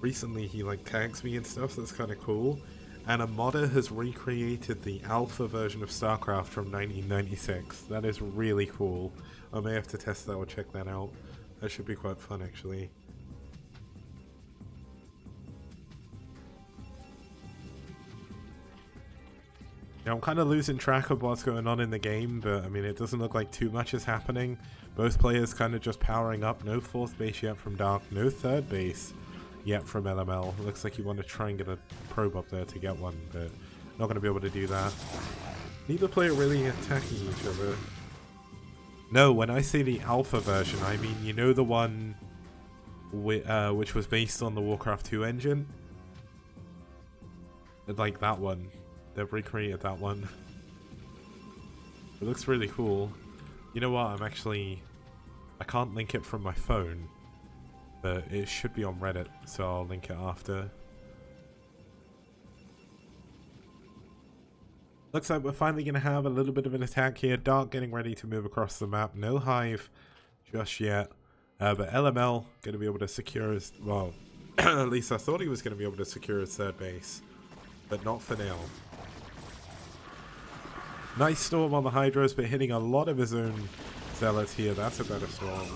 Speaker 1: recently he tags me and stuff, so that's kind of cool. And a modder has recreated the alpha version of StarCraft from 1996. That is really cool. I may have to test that or check that out. That should be quite fun actually. Now, I'm kind of losing track of what's going on in the game, but I mean, it doesn't look like too much is happening. Both players kind of just powering up. No 4th base yet from Dark, no 3rd base yet from LML. It looks like you want to try and get a probe up there to get one, but not going to be able to do that. Neither player really attacking each other. No, when I say the alpha version, I mean, you know the one which was based on the Warcraft 2 engine? Like that one. They've recreated that one. It looks really cool. You know what, I can't link it from my phone, but it should be on Reddit, so I'll link it after. Looks like we're finally going to have a little bit of an attack here. Dark getting ready to move across the map. No hive just yet, but LML going to be able to secure his, well, at least I thought he was going to be able to secure his 3rd base, but not for now. Nice storm on the Hydras, but hitting a lot of his own zealots here. That's a better storm.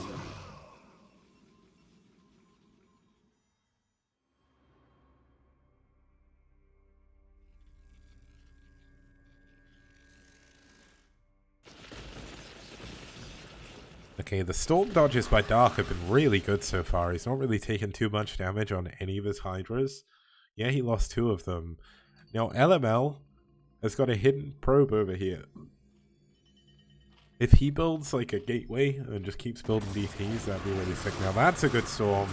Speaker 1: Okay, the storm dodges by Dark have been really good so far. He's not really taken too much damage on any of his Hydras. Yeah, he lost 2 of them. Now, LML has got a hidden probe over here. If he builds like a gateway and just keeps building DTs, that'd be really sick. Now that's a good storm.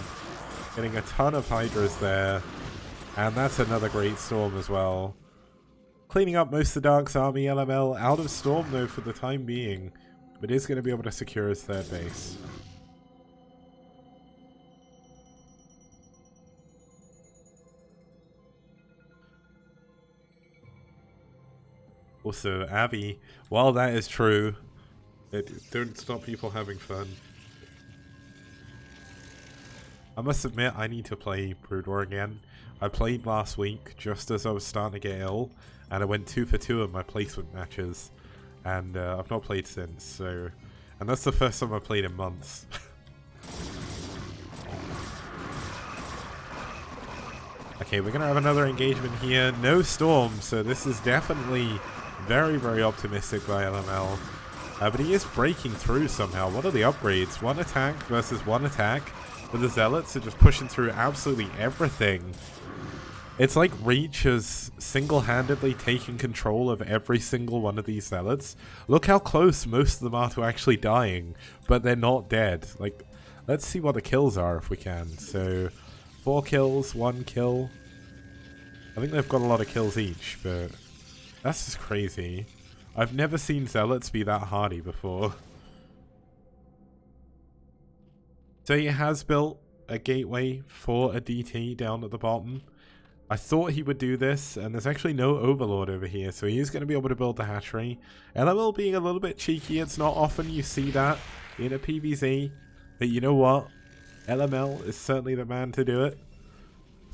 Speaker 1: Getting a ton of Hydras there. And that's another great storm as well. Cleaning up most of the Dark's army. LML out of storm though for the time being. But is going to be able to secure his 3rd base. Also, Abby, while that is true, don't stop people having fun. I must admit, I need to play Brood War again. I played last week just as I was starting to get ill, and I went 2 for 2 in my placement matches, and I've not played since. So, and that's the first time I played in months. Okay, we're gonna have another engagement here. No storm, so this is definitely very, very optimistic by LML. But he is breaking through somehow. What are the upgrades? 1 attack versus 1 attack. But the Zealots are just pushing through absolutely everything. It's like Reach has single-handedly taken control of every single one of these Zealots. Look how close most of them are to actually dying, but they're not dead. Like, let's see what the kills are if we can. So, 4 kills, 1 kill. I think they've got a lot of kills each, but that's just crazy. I've never seen Zealots be that hardy before. So he has built a gateway for a DT down at the bottom. I thought he would do this, and there's actually no Overlord over here, so he is going to be able to build the hatchery. LML being a little bit cheeky, it's not often you see that in a PvZ, but you know what? LML is certainly the man to do it.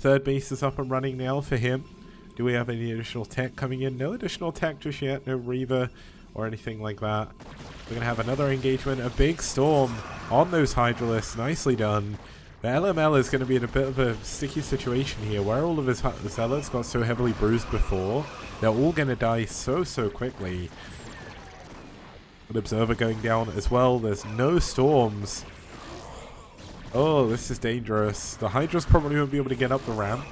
Speaker 1: 3rd base is up and running now for him. Do we have any additional tech coming in? No additional tech just yet, no Reaver or anything like that. We're going to have another engagement, a big storm on those Hydralisks, nicely done. The LML is going to be in a bit of a sticky situation here, where all of his Zealots got so heavily bruised before. They're all going to die so quickly. An Observer going down as well. There's no storms. Oh, this is dangerous. The Hydras probably won't be able to get up the ramp.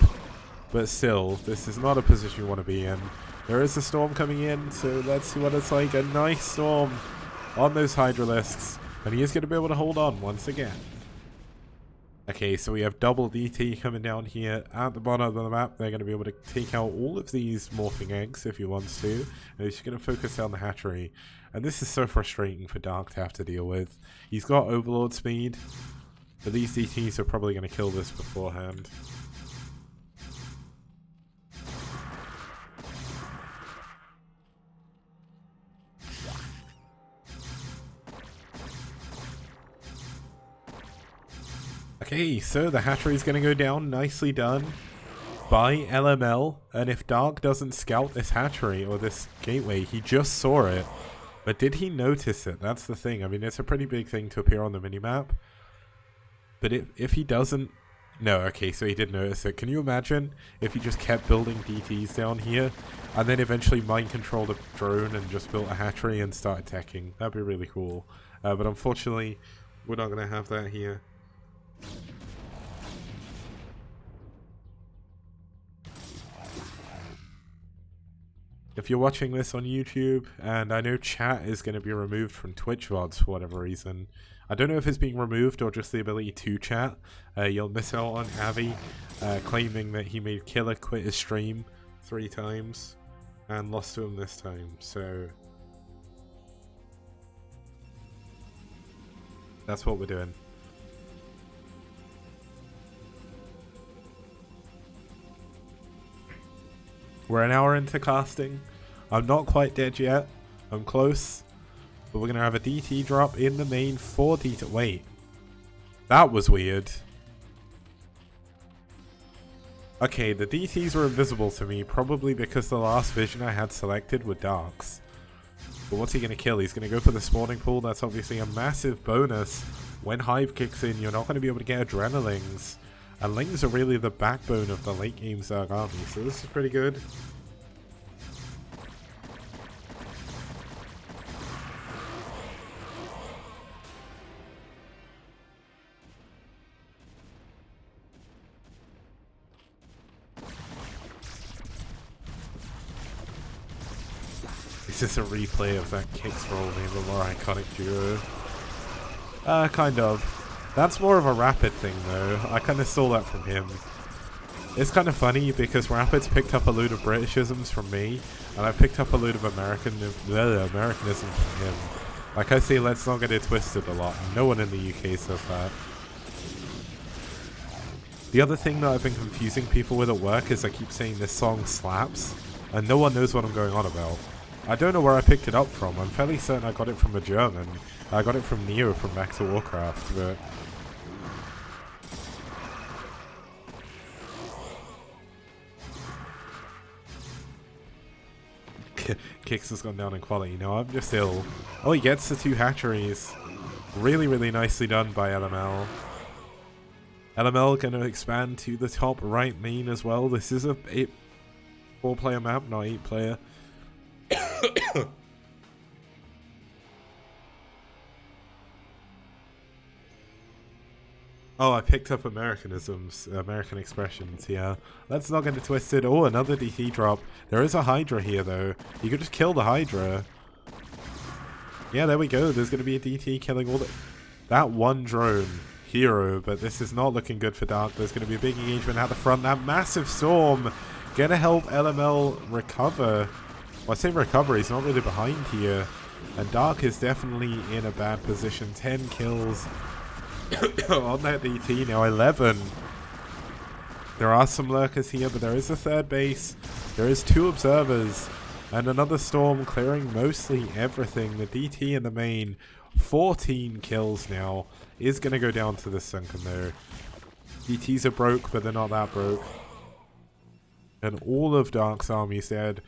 Speaker 1: But still, this is not a position you want to be in. There is a storm coming in, so let's see what it's like. A nice storm on those Hydralisks. And he is going to be able to hold on once again. Okay, so we have double DT coming down here at the bottom of the map. They're going to be able to take out all of these morphing eggs if he wants to. And he's going to focus down the hatchery. And this is so frustrating for Dark to have to deal with. He's got Overlord speed, but these DTs are probably going to kill this beforehand. Okay, so the hatchery is going to go down. Nicely done by LML. And if Dark doesn't scout this hatchery or this gateway, he just saw it. But did he notice it? That's the thing. I mean, it's a pretty big thing to appear on the minimap. But if he doesn't... No, okay, so he did notice it. Can you imagine if he just kept building DTs down here and then eventually mind controlled a drone and just built a hatchery and started teching? That'd be really cool. But unfortunately, we're not going to have that here. If you're watching this on YouTube, and I know chat is going to be removed from Twitch VODs for whatever reason. I don't know if it's being removed or just the ability to chat. You'll miss out on Avi claiming that he made Killer quit his stream 3 times and lost to him this time, so that's what we're doing. We're an hour into casting. I'm not quite dead yet. I'm close. But we're going to have a DT drop in the main for DT. Wait. That was weird. Okay, the DTs were invisible to me, probably because the last vision I had selected were Darks. But what's he going to kill? He's going to go for the spawning pool. That's obviously a massive bonus. When Hive kicks in, you're not going to be able to get Adrenalings. And Lings are really the backbone of the late game Zerg army, so this is pretty good. Is this a replay of that Qikz roll being the more iconic duo? Kind of. That's more of a Rapid thing though. I kind of stole that from him. It's kind of funny because Rapid's picked up a load of Britishisms from me, and I picked up a load of Americanism from him. Like I say, let's not get it twisted a lot. No one in the UK says that. The other thing that I've been confusing people with at work is I keep saying this song slaps, and no one knows what I'm going on about. I don't know where I picked it up from. I'm fairly certain I got it from a German. I got it from Neo from Max of Warcraft, but... Qikz has gone down in quality. No, I'm just ill. Oh, he gets the 2 hatcheries. Really, really nicely done by LML. LML going to expand to the top right main as well. This is a 4-player map, not 8-player. Oh, I picked up Americanisms, American expressions, yeah. Let's not get it twisted. Oh, another DT drop. There is a Hydra here, though. You could just kill the Hydra. Yeah, there we go. There's going to be a DT killing all the... That one drone. Hero, but this is not looking good for Dark. There's going to be a big engagement at the front. That massive storm going to help LML recover. Well, I say recover, he's not really behind here. And Dark is definitely in a bad position. 10 kills. On that DT now, 11. There are some lurkers here, but there is a 3rd base. There is 2 observers. And another storm clearing mostly everything. The DT in the main, 14 kills now. Is going to go down to the sunken though. DTs are broke, but they're not that broke. And all of Dark's army's dead.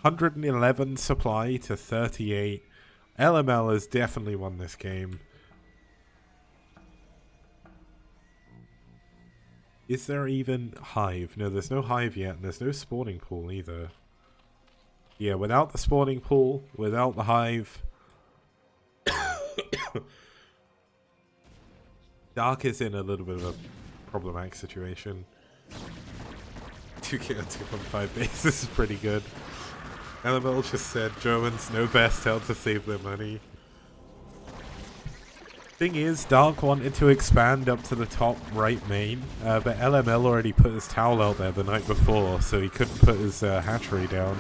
Speaker 1: 111 supply to 38. LML has definitely won this game. Is there even Hive? No, there's no Hive yet, and there's no spawning pool either. Yeah, without the spawning pool, without the Hive... Dark is in a little bit of a problematic situation. 2k on 2.5 base, this is pretty good. LML just said Germans know best how to save their money. Thing is, Dark wanted to expand up to the top right main, but LML already put his towel out there the night before, so he couldn't put his hatchery down.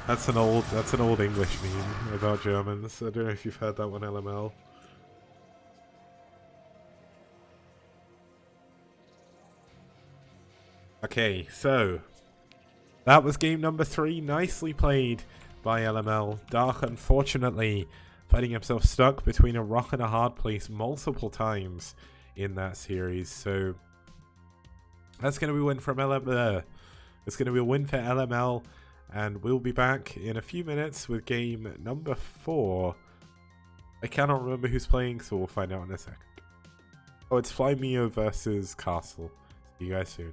Speaker 1: That's an old English meme about Germans. I don't know if you've heard that one, LML. Okay, so that was game number 3. Nicely played by LML. Dark, unfortunately, finding himself stuck between a rock and a hard place multiple times in that series. So that's going to be a win from LML. It's going to be a win for LML, and we'll be back in a few minutes with game number 4. I cannot remember who's playing, so we'll find out in a second. Oh, it's Flymeo versus Castle. See you guys soon.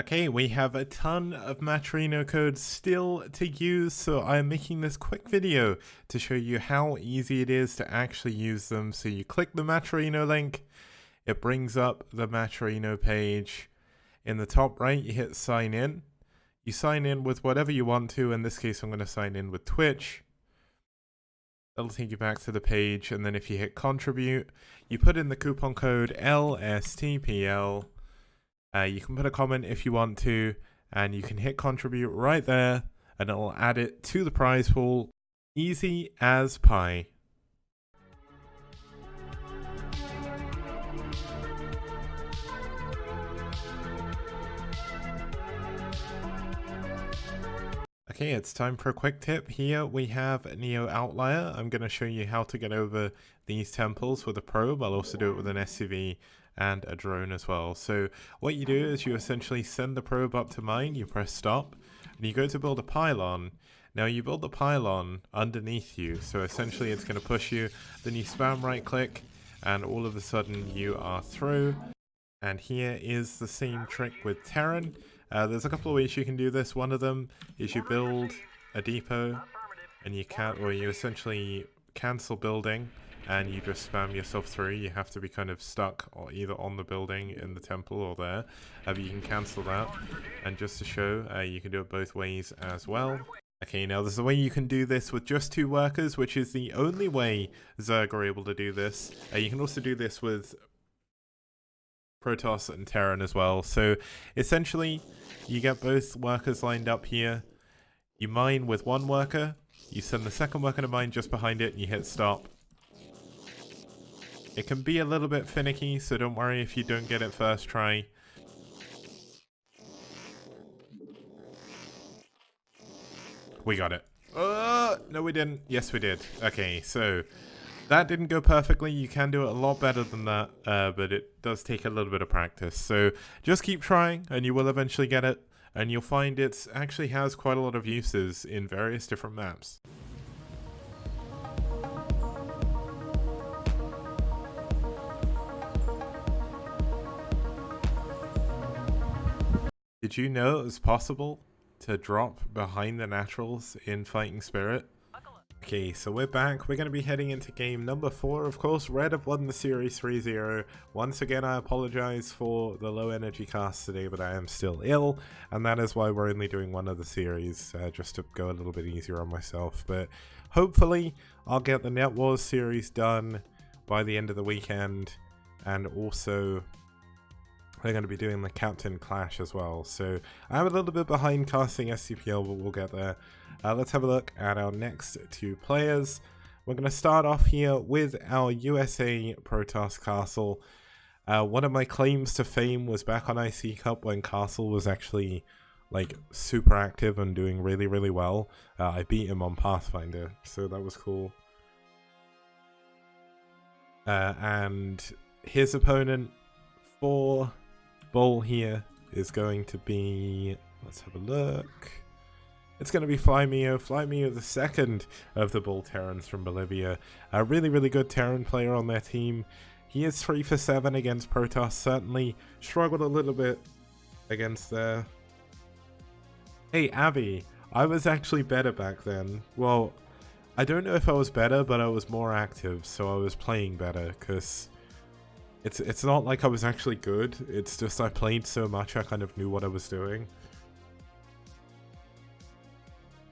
Speaker 1: Okay, we have a ton of Matrino codes still to use, so I'm making this quick video to show you how easy it is to actually use them. So you click the Matrino link, it brings up the Matrino page. In the top right, you hit sign in. You sign in with whatever you want to. In this case, I'm going to sign in with Twitch. That'll take you back to the page, and then if you hit contribute, you put in the coupon code LSTPL. You can put a comment if you want to, and you can hit contribute right there, and it will add it to the prize pool. Easy as pie. Okay, it's time for a quick tip. Here we have Neo Outlier. I'm going to show you how to get over these temples with a probe. I'll also do it with an SCV and a drone as well. So what you do is you essentially send the probe up to mine, you press stop, and you go to build a pylon. Now you build the pylon underneath you, so essentially it's going to push you, then you spam right click, and all of a sudden you are through. And here is the same trick with Terran. There's a couple of ways you can do this. One of them is you build a depot, and you essentially cancel building, and you just spam yourself through. You have to be kind of stuck or either on the building in the temple or there. But you can cancel that. And just to show, you can do it both ways as well. Okay, now there's a way you can do this with just 2 workers, which is the only way Zerg are able to do this. You can also do this with Protoss and Terran as well. So essentially, you get both workers lined up here. You mine with 1 worker. You send the second worker to mine just behind it, and you hit stop. It can be a little bit finicky, so don't worry if you don't get it first try. We got it. No we didn't. Yes we did. Okay, so that didn't go perfectly. You can do it a lot better than that, but it does take a little bit of practice. So just keep trying, and you will eventually get it. And you'll find it actually has quite a lot of uses in various different maps. Did you know it was possible to drop behind the naturals in Fighting Spirit? Okay, so we're back. We're going to be heading into game number 4. Of course, Red have won the series 3-0. Once again, I apologize for the low energy cast today, but I am still ill, and that is why we're only doing one of the series, just to go a little bit easier on myself. But hopefully, I'll get the Net Wars series done by the end of the weekend, and also we're going to be doing the Captain Clash as well. So I'm a little bit behind casting STPL, but we'll get there. Let's have a look at our next 2 players. We're going to start off here with our USA Protoss Castle. One of my claims to fame was back on IC Cup when Castle was actually like super active and doing really, really well. I beat him on Pathfinder, so that was cool. And his opponent for BuLL here is going to be, let's have a look. It's going to be Flymeo, the second of the BuLL Terrans from Bolivia. A really, really good Terran player on their team. He is 3 for 7 against Protoss. Certainly struggled a little bit against their... Hey, Abby, I was actually better back then. Well, I don't know if I was better, but I was more active, so I was playing better, because it's not like I was actually good, it's just I played so much I kind of knew what I was doing.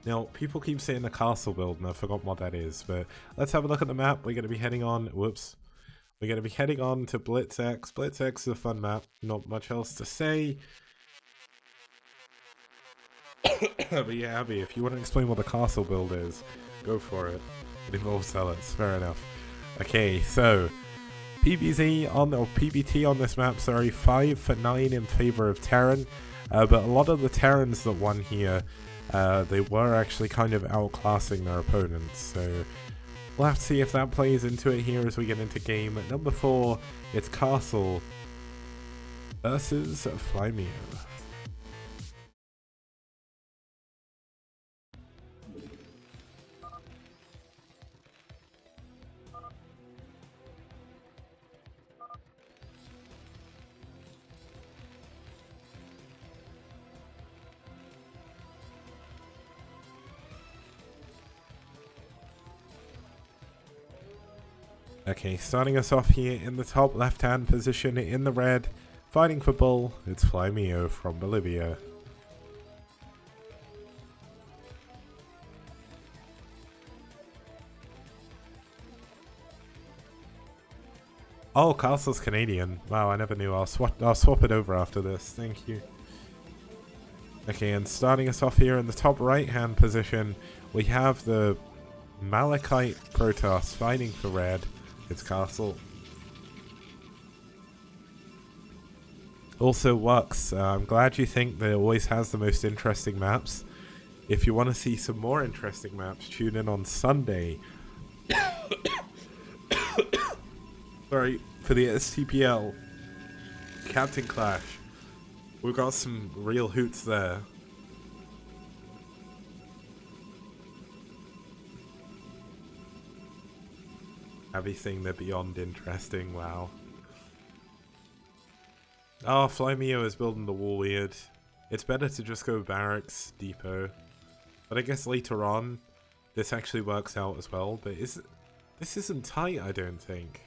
Speaker 1: Now, people keep saying the castle build, and I've forgotten what that is, but let's have a look at the map. We're going to be heading on, whoops. We're going to be heading on to BlitzX. BlitzX is a fun map, not much else to say. But yeah, Abby, if you want to explain what the castle build is, go for it. It involves zealots, fair enough. Okay, so PBT on this map, sorry, 5 for 9 in favor of Terran. But a lot of the Terrans that won here, they were actually kind of outclassing their opponents, so we'll have to see if that plays into it here as we get into game number 4. It's Castle versus Flymeo. Okay, starting us off here in the top left-hand position in the red, fighting for BuLL, it's Flymeo from Bolivia. Oh, Castle's Canadian. Wow, I never knew. I'll swap it over after this. Thank you. Okay, and starting us off here in the top right-hand position, we have the Malachite Protoss fighting for red. It's Castle. Also, Wux, I'm glad you think that it always has the most interesting maps. If you want to see some more interesting maps, tune in on Sunday. Sorry, for the STPL Captain Clash. We've got some real hoots there. Everything they're beyond interesting, wow. Oh, Flymeo is building the wall weird. It's better to just go barracks, depot. But I guess later on, this actually works out as well. But this isn't tight, I don't think.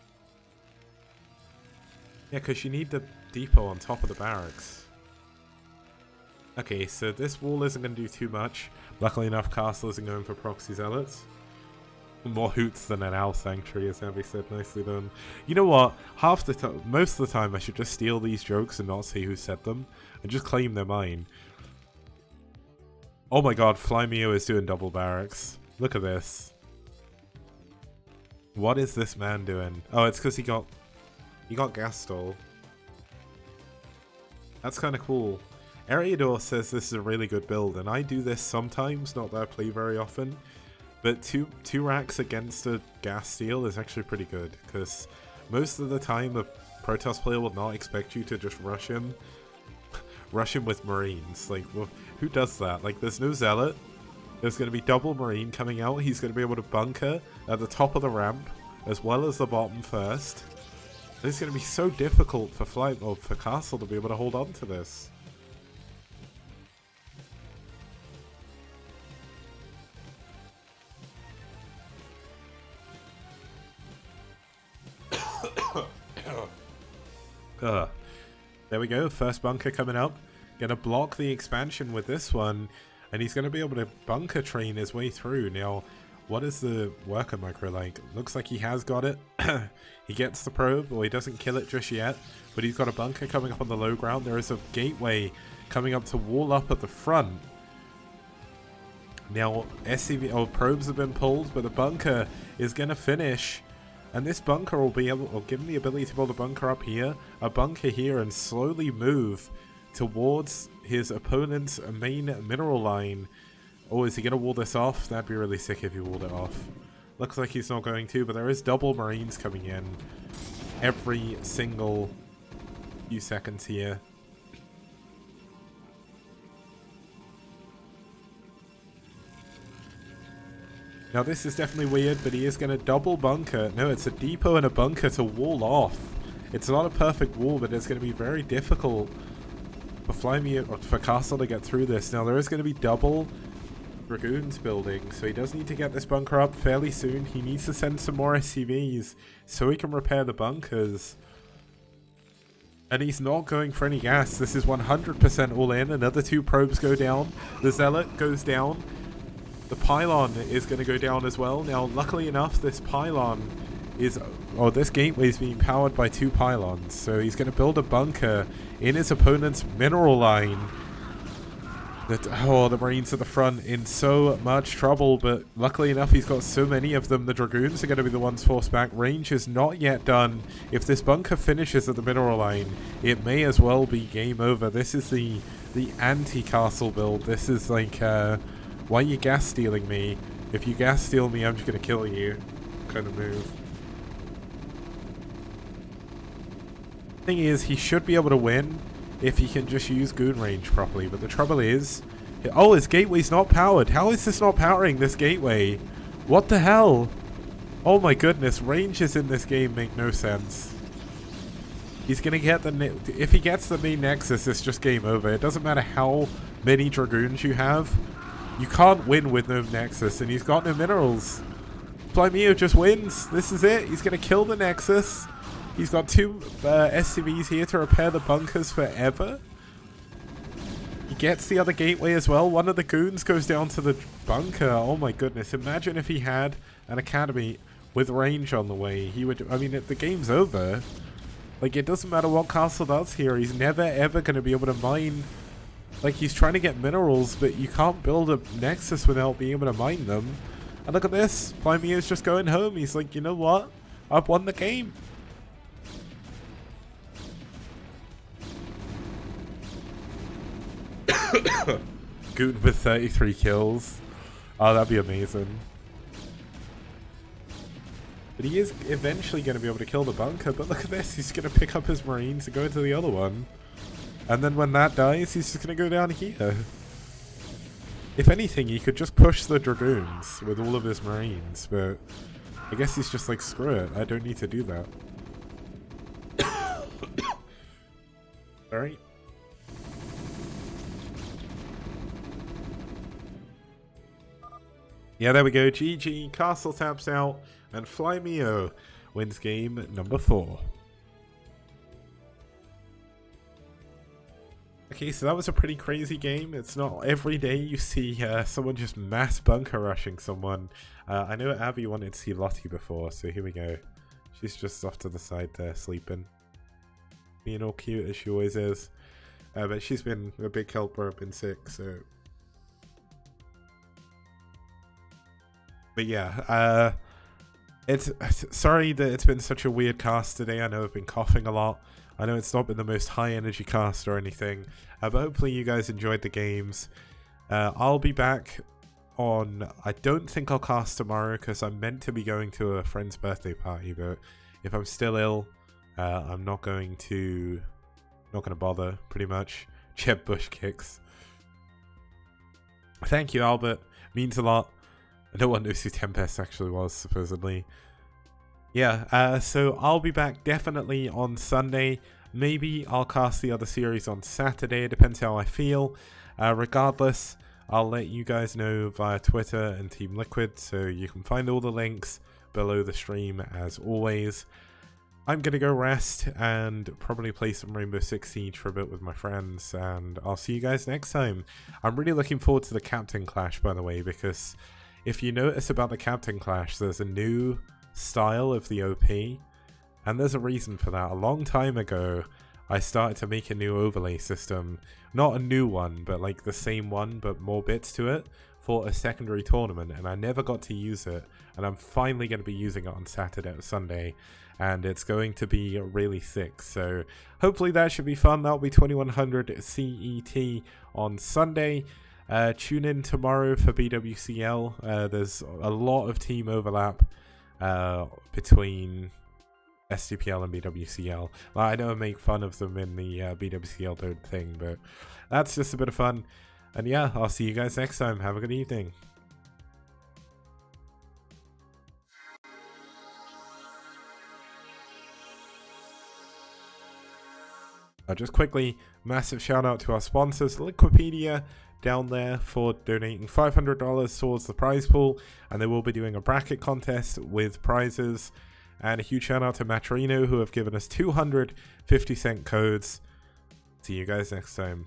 Speaker 1: Yeah, because you need the depot on top of the barracks. Okay, so this wall isn't going to do too much. Luckily enough, Castle isn't going for proxy zealots. More hoots than an owl sanctuary, as Abby said. Nicely done. You know what? Most of the time, I should just steal these jokes and not see who said them, and just claim they're mine. Oh my god, Flymeo is doing double barracks. Look at this. What is this man doing? Oh, it's because he got gas stall. That's kind of cool. Eriador says this is a really good build, and I do this sometimes, not that I play very often. But two racks against a gas steal is actually pretty good, because most of the time a Protoss player will not expect you to just rush him with Marines. Like, well, who does that? Like, there's no Zealot, there's going to be double Marine coming out, he's going to be able to bunker at the top of the ramp, as well as the bottom first. It's going to be so difficult for for Castle to be able to hold on to this. There we go, first bunker coming up. Gonna block the expansion with this one, and he's gonna be able to bunker train his way through. Now, what is the worker micro like? Looks like he has got it. He gets the probe, or he doesn't kill it just yet, but he's got a bunker coming up on the low ground. There is a gateway coming up to wall up at the front. Now, probes have been pulled, but the bunker is gonna finish. And this bunker will give him the ability to build a bunker up here, a bunker here, and slowly move towards his opponent's main mineral line. Oh, is he going to wall this off? That'd be really sick if he walled it off. Looks like he's not going to, but there is double Marines coming in every single few seconds here. Now this is definitely weird, but he is going to double bunker. No, it's a depot and a bunker to wall off. It's not a perfect wall, but it's going to be very difficult for Flymeo or for Castle to get through this. Now there is going to be double Dragoons building, so he does need to get this bunker up fairly soon. He needs to send some more SCVs so he can repair the bunkers. And he's not going for any gas. This is 100% all in. Another 2 probes go down. The Zealot goes down. The pylon is going to go down as well. Now, luckily enough, this pylon is... or this gateway is being powered by 2 pylons. So he's going to build a bunker in his opponent's mineral line. The Marines at the front in so much trouble, but luckily enough he's got so many of them. The Dragoons are going to be the ones forced back. Range is not yet done. If this bunker finishes at the mineral line, it may as well be game over. This is the anti-castle build. This is like, why are you gas stealing me? If you gas steal me, I'm just going to kill you kind of move. Thing is, he should be able to win if he can just use goon range properly, but the trouble is... oh, his gateway's not powered. How is this not powering this gateway? What the hell? Oh my goodness, ranges in this game make no sense. He's gonna get the... if he gets the main nexus, it's just game over. It doesn't matter how many Dragoons you have. You can't win with no nexus, and he's got no minerals. Plymeo just wins. This is it. He's gonna kill the nexus. He's got 2 SCVs here to repair the bunkers forever. He gets the other gateway as well. One of the goons goes down to the bunker. Oh my goodness. Imagine if he had an academy with range on the way. He would... I mean, the game's over. Like, it doesn't matter what castle does here. He's never ever going to be able to mine... like, he's trying to get minerals, but you can't build a nexus without being able to mine them. And look at this. Plymeo's just going home. He's like, you know what? I've won the game. Goon with 33 kills. Oh, that'd be amazing. But he is eventually going to be able to kill the bunker. But look at this. He's going to pick up his Marines and go into the other one. And then when that dies, he's just going to go down here. If anything, he could just push the Dragoons with all of his Marines. But I guess he's just like, screw it. I don't need to do that. Alright. Yeah, there we go. GG. Castle taps out. And Plymeo wins game number 4. Okay, so that was a pretty crazy game. It's not every day you see someone just mass bunker rushing someone. I know Abby wanted to see Lottie before, so here we go. She's just off to the side there, sleeping. Being all cute as she always is. But she's been a big helper. I've been sick, so... But yeah, it's sorry that it's been such a weird cast today. I know I've been coughing a lot. I know it's not been the most high energy cast or anything, but hopefully you guys enjoyed the games. I'll be back on... I don't think I'll cast tomorrow because I'm meant to be going to a friend's birthday party, but if I'm still ill, I'm not going to bother, pretty much. Jeb Bush Qikz. Thank you, Albert. Means a lot. No one knows who Tempest actually was, supposedly. Yeah, so I'll be back definitely on Sunday. Maybe I'll cast the other series on Saturday. It depends how I feel. Regardless, I'll let you guys know via Twitter and Team Liquid, so you can find all the links below the stream as always. I'm going to go rest and probably play some Rainbow Six Siege for a bit with my friends, and I'll see you guys next time. I'm really looking forward to the Captain Clash, by the way, because... if you notice about the Captain Clash, there's a new style of the OP, and there's a reason for that. A long time ago, I started to make a new overlay system. Not a new one, but like the same one, but more bits to it, for a secondary tournament, and I never got to use it, and I'm finally going to be using it on Saturday or Sunday, and it's going to be really sick, so hopefully that should be fun. That'll be 2100 CET on Sunday. Tune in tomorrow for BWCL. There's a lot of team overlap between STPL and BWCL. Well, I know I make fun of them in the BWCL don't thing, but that's just a bit of fun. And yeah, I'll see you guys next time. Have a good evening. Just quickly, Massive shout out to our sponsors, Liquipedia, down there for donating $500 towards the prize pool, and they will be doing a bracket contest with prizes. And a huge shout out to Matrino, who have given us 250-cent codes. See you guys next time.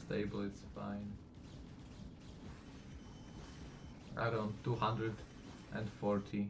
Speaker 6: Stable, it's fine. Around 240.